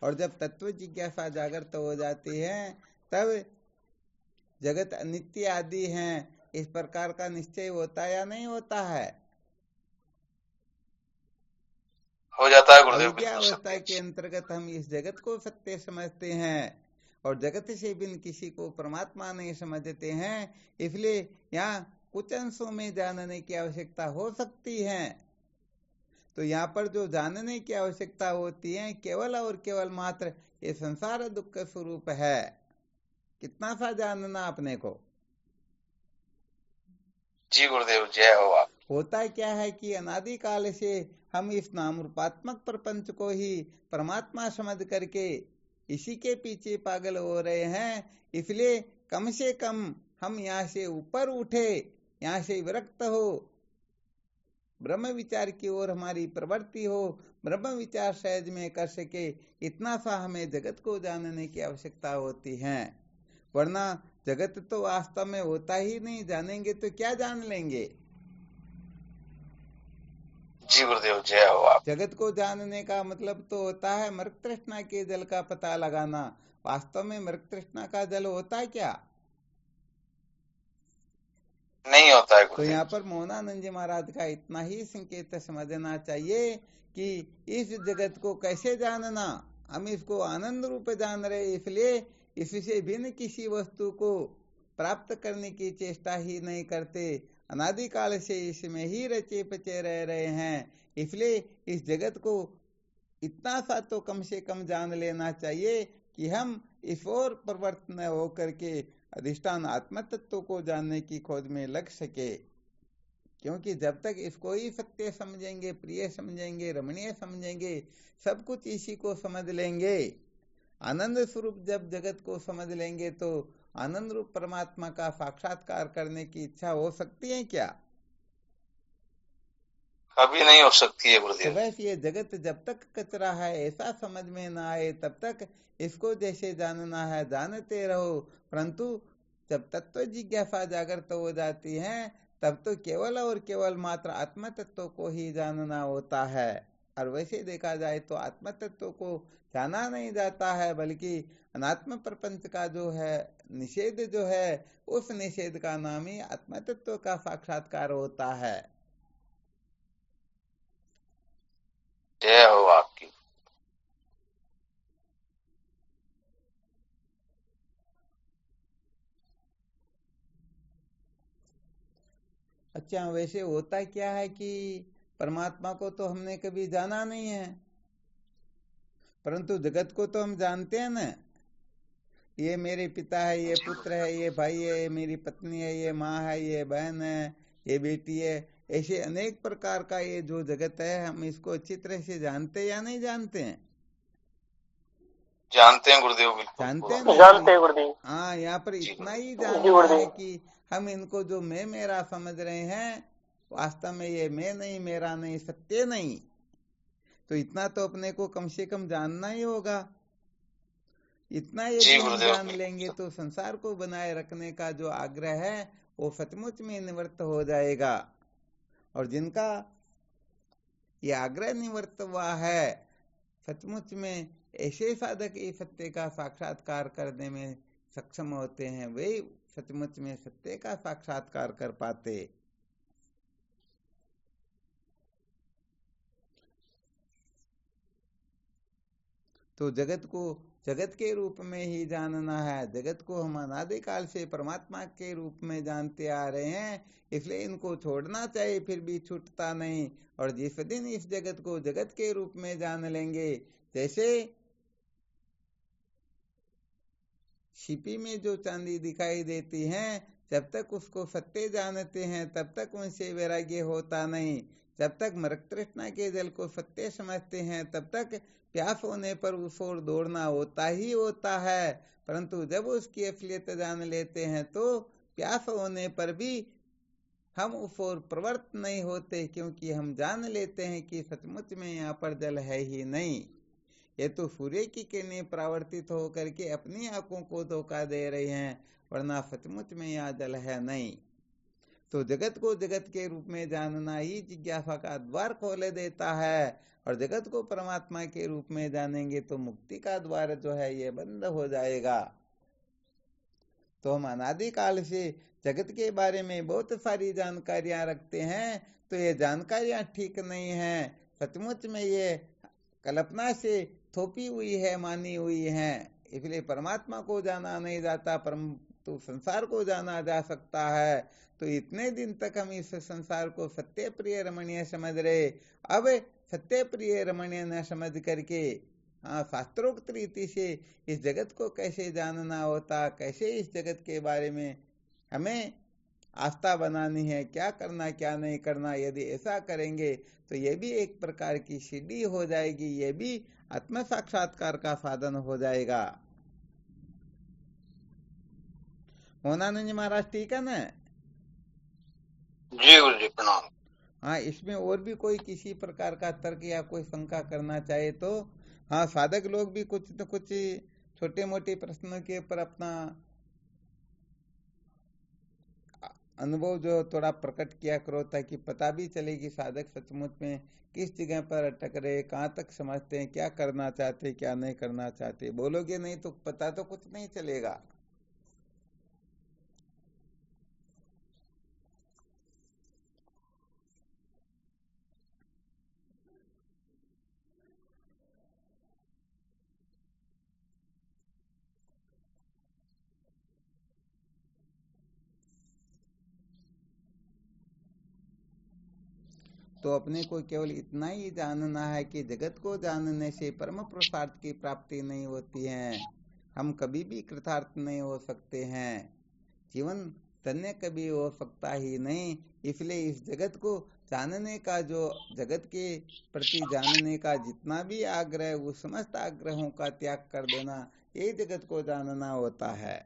और जब तत्व जिज्ञासा जागृत हो जाती है तब जगत अनित्य आदि हैं इस प्रकार का निश्चय होता या नहीं होता है? हो जाता है गुरुदेव। अविद्या बिल्कुल अवस्था सत्य। के अंतर्गत हम इस जगत को सत्य समझते हैं और जगत से बिन किसी को परमात्मा नहीं समझते हैं, इसलिए यहाँ कुछ अंशों में जानने की आवश्यकता हो सकती है। तो यहाँ पर जो जानने की आवश्यकता होती है केवल और केवल मात्र ये संसार दुख स्वरूप है। कितना सा जानना अपने को? जी गुरुदेव, जय हो आप। होता क्या है कि अनादिकाल से हम इस नाम रूपात्मक प्रपंच को ही परमात्मा समझ करके इसी के पीछे पागल हो रहे हैं। इसलिए कम से कम हम यहाँ से ऊपर उठे, यहाँ से विरक्त हो, ब्रह्म विचार की ओर हमारी प्रवृत्ति हो, ब्रह्म विचार सहज में कर सके, इतना सा हमें जगत को जानने की आवश्यकता होती है। वरना जगत तो वास्तव में होता ही नहीं, जानेंगे तो क्या जान लेंगे? जी गुरुदेव, जय हो आप। जगत को जानने का मतलब तो होता है मृग तृष्णा के जल का पता लगाना। वास्तव में मृग तृष्णा का जल होता है क्या? नहीं होता है तो गुरुदेव। यहाँ पर मोहनानंद जी महाराज का इतना ही संकेत समझना चाहिए कि इस जगत को कैसे जानना। हम इसको आनंद रूप जान रहे, इसलिए इससे भिन्न किसी वस्तु को प्राप्त करने की चेष्टा ही नहीं करते। अनादिकाल से इसमें ही रचे पचे रह रहे हैं, इसलिए इस जगत को इतना सा तो कम से कम जान लेना चाहिए कि हम इस ओर प्रवर्तन होकर के अधिष्ठान आत्म तत्व को जानने की खोज में लग सके। क्योंकि जब तक इसको ही सत्य समझेंगे, प्रिय समझेंगे, रमणीय समझेंगे, सब कुछ इसी को समझ लेंगे, आनंद स्वरूप जब जगत को समझ लेंगे तो आनंद रूप परमात्मा का साक्षात्कार करने की इच्छा हो सकती है क्या? कभी नहीं हो सकती है तो गुरुदेव। बस ये जगत जब तक कचरा है ऐसा समझ में ना आए तब तक इसको जैसे जानना है जानते रहो, परंतु जब तत्व जिज्ञासा जागृत हो जाती है तब तो केवल और केवल मात्र आत्म तत्व को ही जानना होता है। और वैसे देखा जाए तो आत्म तत्व को जाना नहीं जाता है, बल्कि अनात्म प्रपंच का जो है निषेध जो है, उस निषेध का नाम ही आत्म तत्व का साक्षात्कार होता है। जय हो आपकी। अच्छा, वैसे होता क्या है कि परमात्मा को तो हमने कभी जाना नहीं है, परंतु जगत को तो हम जानते हैं ना। ये मेरे पिता है, ये पुत्र है, ये भाई है, ये मेरी पत्नी है, ये माँ है, ये बहन है, ये बेटी है, ऐसे अनेक प्रकार का ये जो जगत है हम इसको अच्छी तरह से जानते या नहीं जानते हैं? जानते हैं गुरुदेव, बिल्कुल जानते हैं ना? जानते हैं गुरुदेव। हाँ, यहाँ पर जी इतना ही जी जानना गुरुदेव। है कि हम इनको जो मैं मेरा समझ रहे हैं, वास्तव में ये मैं नहीं, मेरा नहीं, सत्य नहीं। तो इतना तो अपने को कम से कम जानना ही होगा। इतना जी यदि हम गुरुदेव, जान बिल्कुल। लेंगे तो संसार को बनाए रखने का जो आग्रह है वो सचमुच में निवृत्त हो जाएगा। और जिनका ये आग्रह निवृत्त हुआ है, सचमुच में ऐसे साधक इस सत्य का साक्षात्कार करने में सक्षम होते हैं, वे सचमुच में सत्य का साक्षात्कार कर पाते। तो जगत को जगत के रूप में ही जानना है। जगत को हम अनादिकाल से परमात्मा के रूप में जानते आ रहे हैं, इसलिए इनको छोड़ना चाहिए, फिर भी छूटता नहीं। और जिस दिन इस जगत को जगत के रूप में जान लेंगे, जैसे छिपी में जो चांदी दिखाई देती है, जब तक उसको सत्य जानते हैं तब तक उनसे वैराग्य होता नहीं। जब तक मृग तृष्णा के जल को सत्य समझते हैं तब तक प्यास होने पर उस ओर दौड़ना होता ही होता है। परंतु जब उसकी असलियत जान लेते हैं तो प्यास होने पर भी हम उस ओर प्रवृत्त नहीं होते, क्योंकि हम जान लेते हैं कि सचमुच में यहाँ पर जल है ही नहीं। ये तो सूर्य की किरणें परावर्तित होकर के अपनी आंखों को धोखा दे रही हैं, वरना सचमुच में यहाँ जल है नहीं। तो जगत को जगत के रूप में जानना ही जिज्ञासा का द्वार खोले देता है, और जगत को परमात्मा के रूप में जानेंगे तो मुक्ति का द्वार जो है ये बंद हो जाएगा। तो हम अनादिकाल से जगत के बारे में बहुत सारी जानकारियां रखते हैं, तो ये जानकारियां ठीक नहीं है। सचमुच में ये कल्पना से थोपी हुई है, मानी हुई है। इसलिए परमात्मा को जाना नहीं जाता, परंतु संसार को जाना जा सकता है। तो इतने दिन तक हम इस संसार को सत्य प्रिय रमणीय समझ रहे, अब सत्य प्रिय रमणीय न समझ करके शास्त्रोक्त रीति से इस जगत को कैसे जानना होता, कैसे इस जगत के बारे में हमें आस्था बनानी है, क्या करना क्या नहीं करना, यदि ऐसा करेंगे तो ये भी एक प्रकार की सिद्धि हो जाएगी, ये भी आत्म साक्षात्कार का साधन हो जाएगा। मोहनानंद जी महाराज ठीक है ना? जी गुरु जी प्रणाम। हाँ, इसमें और भी कोई किसी प्रकार का तर्क या कोई शंका करना चाहे तो हाँ, साधक लोग भी कुछ न कुछ छोटे मोटे प्रश्नों के ऊपर अपना अनुभव जो थोड़ा प्रकट किया करो, ताकि पता भी चले कि साधक सचमुच में किस जगह पर अटक रहे, कहाँ तक समझते हैं, क्या करना चाहते, क्या नहीं करना चाहते। बोलोगे नहीं तो पता तो कुछ नहीं चलेगा। तो अपने को केवल इतना ही जानना है कि जगत को जानने से परम पुरुषार्थ की प्राप्ति नहीं होती है, हम कभी भी कृतार्थ नहीं हो सकते हैं, जीवन धन्य कभी हो सकता ही नहीं। इसलिए इस जगत को जानने का, जो जगत के प्रति जानने का जितना भी आग्रह, वो समस्त आग्रहों का त्याग कर देना, ये जगत को जानना होता है।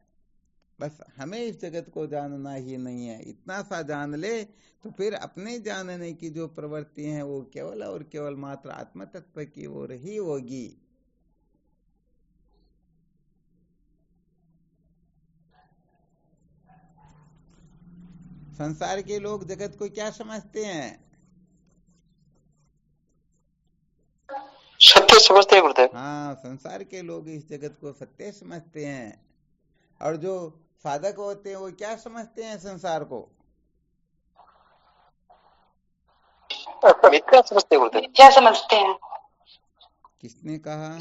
बस हमें इस जगत को जानना ही नहीं है, इतना सा जान ले तो फिर अपने जानने की जो प्रवृत्ति है वो केवल और केवल मात्र आत्म तत्व की ओर ही होगी। संसार के लोग जगत को क्या समझते हैं? सत्य समझते हैं गुरुदेव। हाँ, संसार के लोग इस जगत को सत्य समझते हैं, और जो साधक होते हैं वो क्या समझते हैं संसार को? मिथ्या समझते हैं गुरुदेव। मिथ्या समझते हैं। किसने कहा?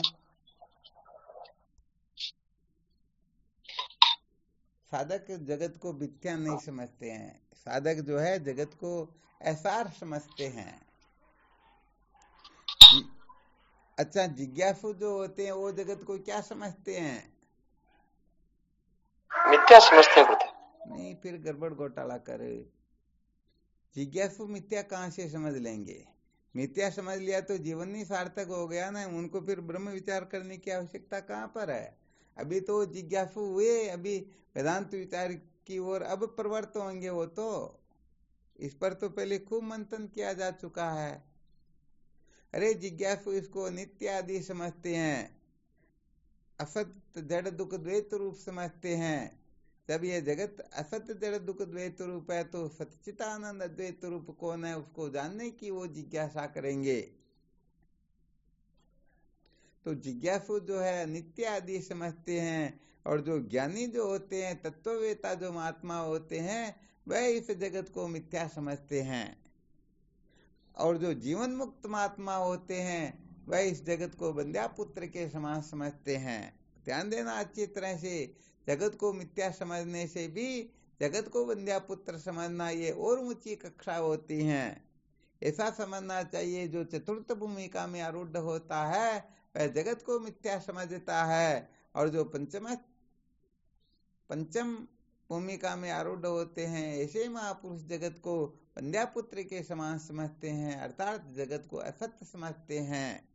साधक जगत को मिथ्या नहीं समझते हैं, साधक जो है जगत को ऐसार समझते हैं। अच्छा, जिज्ञासु जो होते हैं वो जगत को क्या समझते हैं? मिथ्या समझते हैं गुरुदेव। नहीं, फिर गड़बड़ घोटाला करे। जिज्ञासु मिथ्या कहाँ से समझ लेंगे? मिथ्या समझ लिया तो जीवन ही सार्थक हो गया ना, उनको फिर ब्रह्म विचार करने की आवश्यकता कहाँ पर है? अभी तो जिज्ञासु हुए, अभी वेदांत विचार की ओर अब प्रवृत्त होंगे वो तो। इस पर तो पहले खूब मंथन किया जा चुका है। अरे जिज्ञासु इसको नित्य आदि समझते हैं, असत जड़ दुख द्वैत रूप समझते हैं। जब ये जगत असत जड़ दुख द्वैत रूप है तो सच्चिदानंद अद्वैत रूप कौन है, उसको जानने की वो जिज्ञासा करेंगे। तो जिज्ञासु जो है नित्य आदि समझते हैं, और जो ज्ञानी जो होते हैं, तत्ववेता जो महात्मा होते हैं, वह इस जगत को मिथ्या समझते हैं। और जो जीवन मुक्त महात्मा होते हैं वह इस जगत को बंध्या पुत्र के समान समझते हैं। ध्यान देना अच्छी तरह से, जगत को मिथ्या समझने से भी जगत को बंध्या पुत्र समझना ये और ऊंची कक्षा होती हैं। ऐसा समझना चाहिए जो चतुर्थ भूमिका में आरूढ़ होता है वह जगत को मिथ्या समझता है, और जो पंचम भूमिका में आरूढ़ होते हैं ऐसे महापुरुष जगत को बंध्या पुत्र के समान समझते हैं, अर्थात जगत को असत्य समझते हैं।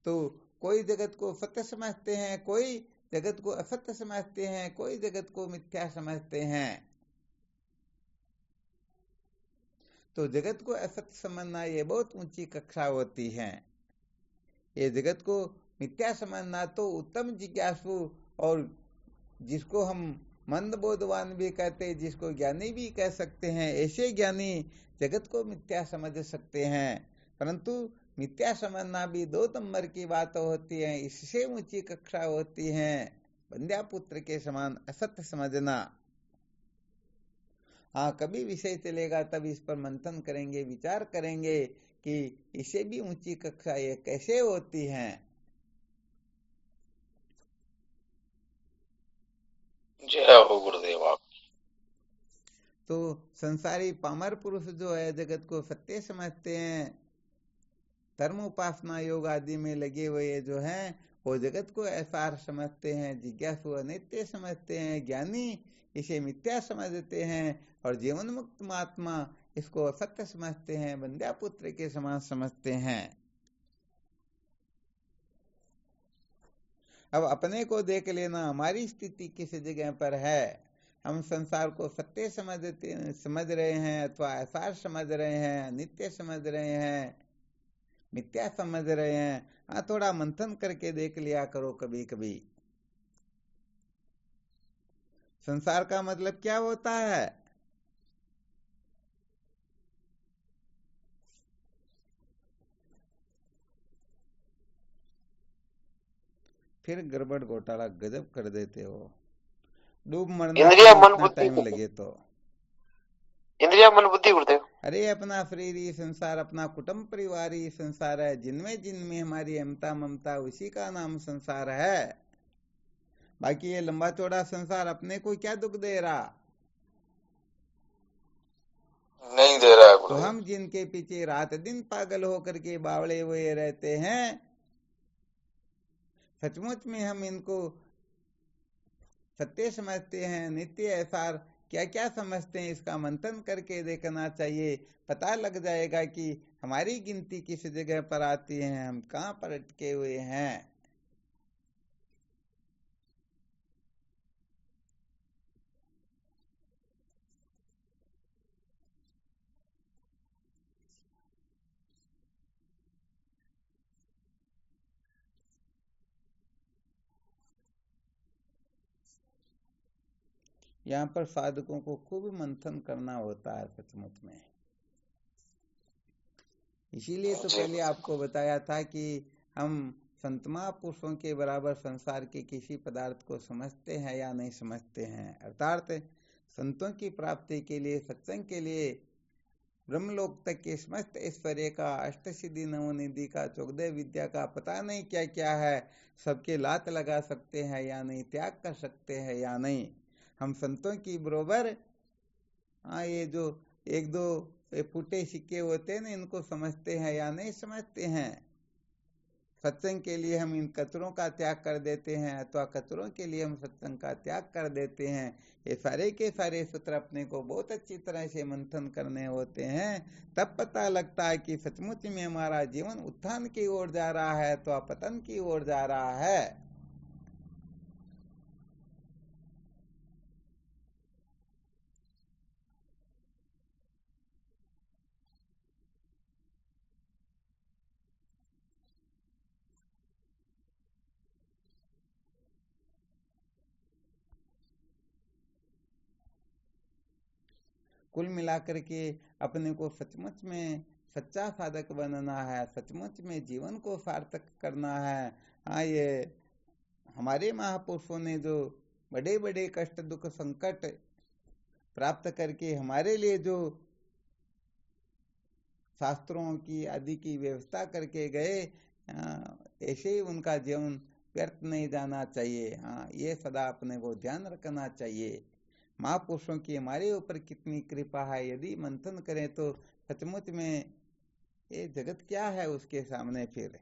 तो कोई जगत को सत्य समझते हैं, कोई जगत को असत्य समझते हैं, कोई जगत को मिथ्या समझते हैं। तो जगत को असत्य समझना ये बहुत ऊंची कक्षा होती है। ये जगत को मिथ्या समझना तो उत्तम जिज्ञासु और जिसको हम मंद बोधवान भी कहते हैं, जिसको ज्ञानी भी कह सकते हैं, ऐसे ज्ञानी जगत को मिथ्या समझ सकते हैं। परंतु मिथ्या समझना भी 2 नंबर की बात होती है, इससे ऊंची कक्षा होती है बंध्या पुत्र के समान असत्य समझना। हाँ, कभी विषय चलेगा तब इस पर मंथन करेंगे, विचार करेंगे कि इससे भी ऊंची कक्षा ये कैसे होती है। जय हो गुरुदेव आप। तो संसारी पामर पुरुष जो है जगत को सत्य समझते हैं, धर्म उपासना योग आदि में लगे हुए जो हैं वो जगत को असार समझते हैं, जिज्ञासु अनित्य समझते हैं, ज्ञानी इसे मिथ्या समझते हैं, और जीवन मुक्त महात्मा इसको असत्य समझते हैं, बंध्या पुत्र के समान समझते हैं। अब अपने को देख लेना, हमारी स्थिति किस जगह पर है। हम संसार को सत्य समझ रहे हैं अथवा असार समझ रहे हैं, अनित्य समझ रहे हैं, मिथ्या समझ रहे हैं। हाँ, थोड़ा मंथन करके देख लिया करो कभी कभी। संसार का मतलब क्या होता है? फिर गड़बड़ घोटाला गजब कर देते हो। डूब मरना इंद्रिया मन बुद्धि टाइम लगे तो इंद्रिया मन बुद्धि गुरुदेव। अरे अपना शरीर ही संसार, अपना कुटुंब परिवार ही संसार है। जिनमें हमारी अमता ममता उसी का नाम संसार है। बाकी ये लंबा चौड़ा संसार अपने को क्या दुख दे रहा? नहीं दे रहा है तो गुरुदेव। हम जिनके पीछे रात दिन पागल होकर के बावड़े हुए रहते हैं, सचमुच में हम इनको सत्य समझते हैं, नित्य असार क्या क्या समझते हैं, इसका मंथन करके देखना चाहिए। पता लग जाएगा कि हमारी गिनती किस जगह पर आती है, हम कहाँ पर अटके हुए हैं। यहाँ पर साधकों को खूब मंथन करना होता है सचमुच में। इसीलिए तो पहले आपको बताया था कि हम संत महापुरुषों के बराबर संसार के किसी पदार्थ को समझते हैं या नहीं समझते हैं। अर्थात संतों की प्राप्ति के लिए, सत्संग के लिए, ब्रह्मलोक तक के समस्त ऐश्वर्य का, अष्टसिद्धि नवनिधि का, 14 विद्या का पता नहीं क्या क्या है, सबके लात लगा सकते हैं या नहीं, त्याग कर सकते हैं या नहीं। हम संतों की बरोबर ये जो 1-2 फूटे सिक्के होते हैं ना, इनको समझते हैं या नहीं समझते हैं। सत्संग के लिए हम इन कचरों का त्याग कर देते हैं अथवा कचरों के लिए हम सत्संग का त्याग कर देते हैं। ये सारे के सारे सूत्र अपने को बहुत अच्छी तरह से मंथन करने होते हैं, तब पता लगता है कि सचमुच में हमारा जीवन उत्थान की ओर जा रहा है अथवा पतन की ओर जा रहा है। कुल मिलाकर के अपने को सचमुच में सच्चा साधक बनना है, सचमुच में जीवन को सार्थक करना है। हाँ, ये हमारे महापुरुषों ने जो बड़े बड़े कष्ट दुख संकट प्राप्त करके हमारे लिए जो शास्त्रों की आदि की व्यवस्था करके गए, ऐसे ही उनका जीवन व्यर्थ नहीं जाना चाहिए। हाँ, ये सदा अपने को ध्यान रखना चाहिए। महापुरुषों की हमारे ऊपर कितनी कृपा है, यदि मंथन करें तो सचमुच में ये जगत क्या है उसके सामने। फिर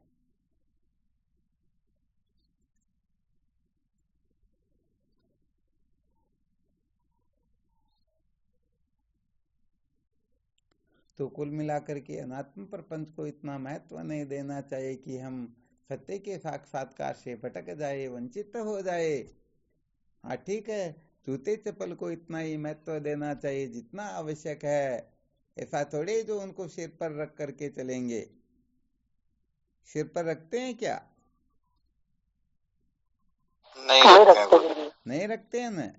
तो कुल मिलाकर के अनात्म प्रपंच को इतना महत्व नहीं देना चाहिए कि हम सत्य के साक्षात्कार से भटक जाए, वंचित हो जाए। हाँ ठीक है, जूते चप्पल को इतना ही महत्व देना चाहिए जितना आवश्यक है। ऐसा थोड़े जो उनको सिर पर रख करके चलेंगे। सिर पर रखते हैं क्या? नहीं रखते हैं ना।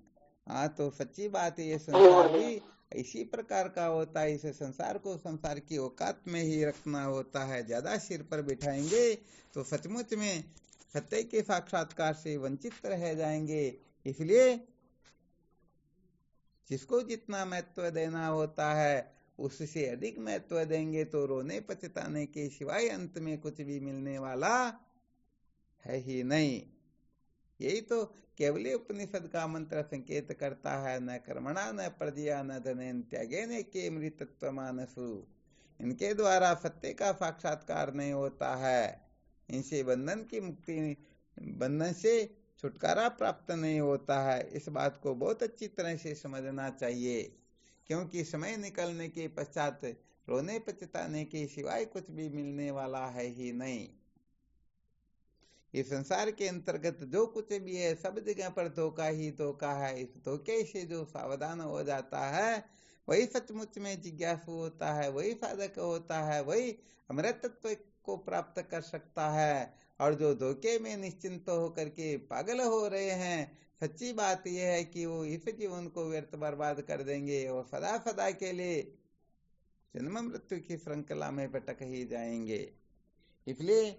हाँ, तो सच्ची बात है, ये संसार भी इसी प्रकार का होता है। इस संसार को संसार की औकात में ही रखना होता है। ज्यादा सिर पर बिठाएंगे तो सचमुच में सत्य के साक्षात्कार से वंचित रह जाएंगे। इसलिए जिसको जितना महत्व देना होता है उससे अधिक महत्व देंगे तो रोने पछताने के सिवाय अंत में कुछ भी मिलने वाला है ही नहीं। यही तो केवल उपनिषद का मंत्र संकेत करता है, न कर्मणा न प्रजया न धनेन त्यागेन के मृतत्व मानसु। इनके द्वारा सत्य का साक्षात्कार नहीं होता है, इनसे बंधन की मुक्ति, बंधन से छुटकारा प्राप्त नहीं होता है। इस बात को बहुत अच्छी तरह से समझना चाहिए, क्योंकि समय निकलने के पश्चात रोने पछताने के सिवाय कुछ भी मिलने वाला है ही नहीं। इस संसार के अंतर्गत जो कुछ भी है सब जगह पर धोखा ही धोखा है। इस धोखे से जो सावधान हो जाता है वही सचमुच में जिज्ञासु होता है, वही साधक होता है, वही अमृतत्व को प्राप्त कर सकता है। और जो धोखे में निश्चिंत होकर के पागल हो रहे हैं, सच्ची बात यह है कि वो इस जीवन को व्यर्थ बर्बाद कर देंगे और सदा सदा के लिए जन्म मृत्यु की श्रृंखला में भटक ही जाएंगे। इसलिए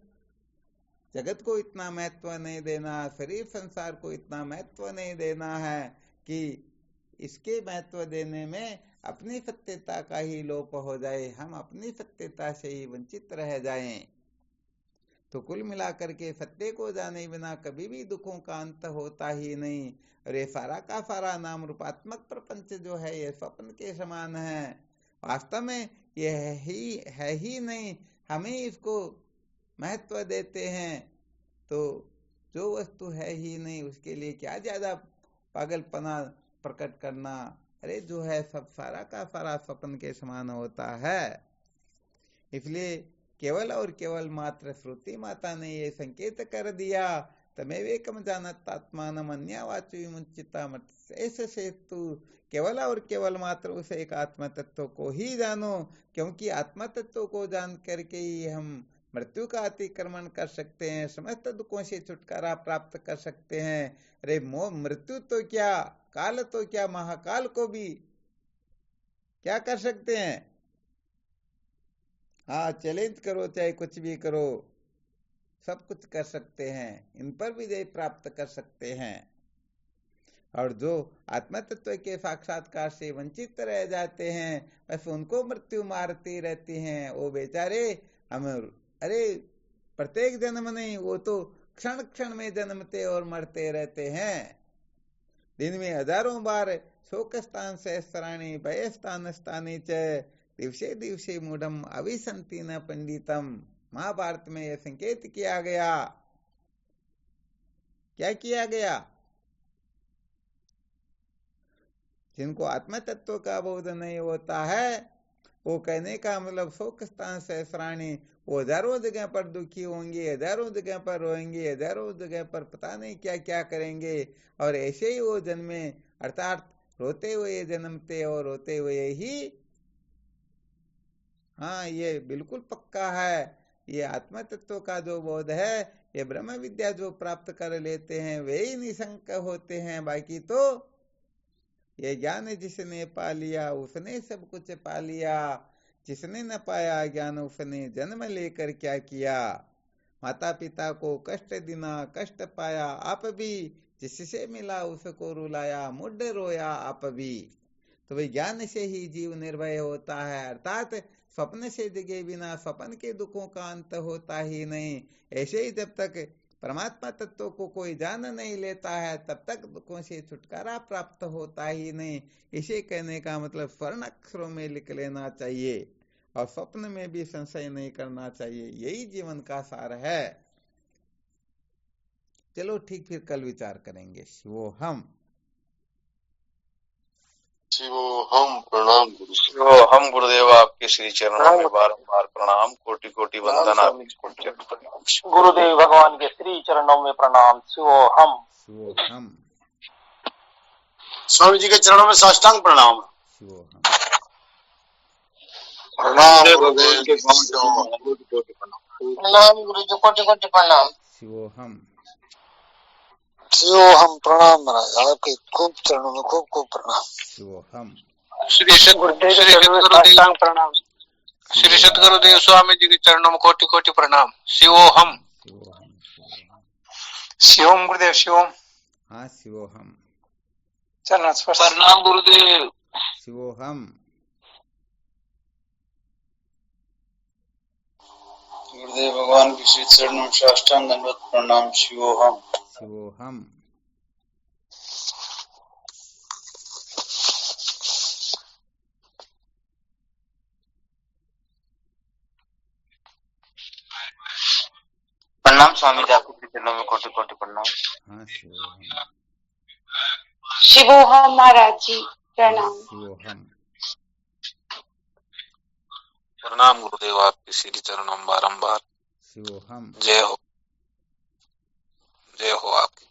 जगत को इतना महत्व नहीं देना, शरीर संसार को इतना महत्व नहीं देना है कि इसके महत्व देने में अपनी सत्यता का ही लोप हो जाए, हम अपनी सत्यता से ही वंचित रह जाएं। तो कुल मिलाकर के सत्य को जाने बिना कभी भी दुखों का अंत होता ही नहीं। और ये सारा का सारा नाम रूपात्मक प्रपंच जो है ये स्वप्न के समान है, वास्तव में ये है ही नहीं। हमें इसको महत्व देते हैं, तो जो वस्तु है ही नहीं उसके लिए क्या ज्यादा पागलपना प्रकट करना। अरे जो है सब सारा का सारा स्वप्न के समान होता है। इसलिए केवल और केवल मात्र श्रुति माता ने ये संकेत कर दिया, तमेवेकम जानत आत्मानम अन्यवाचु विमुच्यता मत। ऐसे तू केवल और केवल मात्र उस एक आत्म तत्व को ही जानो, क्योंकि आत्म तत्व को जान करके ही हम मृत्यु का अतिक्रमण कर सकते हैं, समस्त दुखों से छुटकारा प्राप्त कर सकते हैं। अरे मृत्यु तो क्या, काल तो क्या, महाकाल को भी क्या कर सकते हैं। हाँ, चैलेंज करो, चाहे कुछ भी करो, सब कुछ कर सकते हैं, इन पर विजय प्राप्त कर सकते हैं। और जो आत्म तत्व के साक्षात्कार से वंचित रह जाते हैं बस उनको मृत्यु मारती रहती हैं। वो बेचारे अरे प्रत्येक जन्म नहीं, वो तो क्षण क्षण में जन्मते और मरते रहते हैं। दिन में हजारों बार शोक स्थान सहस्राणी भय स्थान स्थानी च दिवसे दिवसे मूढ़म अविसंति न पंडितम। महाभारत में यह संकेत किया गया। क्या किया गया? जिनको आत्म तत्व का बोध नहीं होता है, वो कहने का मतलब शोक स्थान सहस्राणी, वो हजारों जगह पर दुखी होंगे, हजारों जगह पर रोएंगे, हजारों जगह पर पता नहीं क्या क्या करेंगे। और ऐसे ही वो जन्मे, अर्थात रोते हुए जन्मते और रोते हुए ही, हाँ ये बिल्कुल पक्का है। ये आत्म तत्व का जो बोध है, ये ब्रह्म विद्या जो प्राप्त कर लेते हैं वे ही निशंक होते हैं। बाकी तो ये ज्ञान जिसने पा लिया उसने सब कुछ पा लिया, जिसने न पाया ज्ञान उसने जन्म लेकर क्या किया। माता पिता को कष्ट देना, कष्ट पाया आप भी, जिससे मिला उसको रुलाया, मुड रोया आप भी। तो वही ज्ञान से ही जीव निर्भय होता है, अर्थात स्वप्न से जगे बिना स्वप्न के दुखों का अंत होता ही नहीं। ऐसे ही जब तक परमात्मा तत्व को कोई जान नहीं लेता है तब तक दुखों से छुटकारा प्राप्त होता ही नहीं। इसे कहने का मतलब स्वर्ण अक्षरों में लिख लेना चाहिए और स्वप्न में भी संशय नहीं करना चाहिए। यही जीवन का सार है। चलो ठीक, फिर कल विचार करेंगे। शिवोहम। शिवोहम। प्रणाम गुरु। शिवोहम गुरुदेव, आपके श्री चरणों में बारंबार प्रणाम, कोटि कोटि वंदन। आपके गुरुदेव भगवान के श्री चरणों में प्रणाम। शिवोहम। शिवोहम। स्वामी जी के चरणों में साष्टांग प्रणाम। शिवोहम। प्रणाम गुरुदेव के कोटि कोटि प्रणाम। प्रणाम गुरु जी, कोटि कोटि प्रणाम। शिवोहम। शिवोहम। प्रणाम महाराज, आपके खूब चरणों में खूब खूब प्रणाम। शिवोहम। श्री सतगुरुदेव प्रणाम। श्री सतगुरुदेव स्वामी जी के चरणों में कोटि कोटि प्रणाम। शिवोहम। शिवोहम। शिवम गुरुदेव, शिवम। हाँ, शिवोहम। चरण स्पर्श। प्रणाम गुरुदेव। शिवोहम। गुरुदेव भगवान के श्री चरणों में साष्टांग दंडवत प्रणाम। शिवोहम। शिवोहम। प्रणाम स्वामी जी, आपके चरणों में कोटि कोटि प्रणाम। हाँ, शिवोहम। शिवोहम महाराज जी, प्रणाम। शिवोहम। प्रणाम गुरुदेव, आपके श्री चरणों में बारंबार। शिवोहम। जय हो, जय हो आपकी।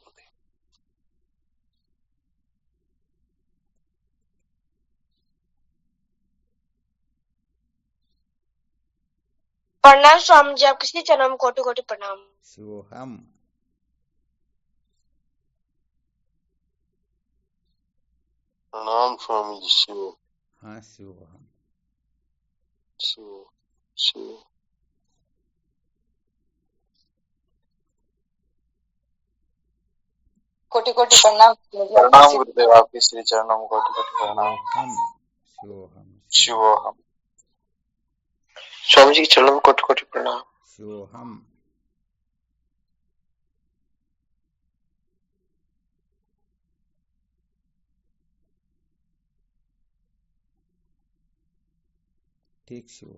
प्रणाम स्वामी जी, आपके श्री चरणों में कोटि कोटि प्रणाम। शिवोहम। प्रणाम स्वामी जी। शिव हाँ, शिवोहम। शिव शिव। कोटि कोटि प्रणाम। प्रणाम गुरुदेव, आपके श्री चरणों में कोटि कोटि प्रणाम। शिवोहम। शिवोहम। स्वामी जी के चरणों में कोटि कोटि प्रणाम। शिवोहम। ठीक, शिवोहम।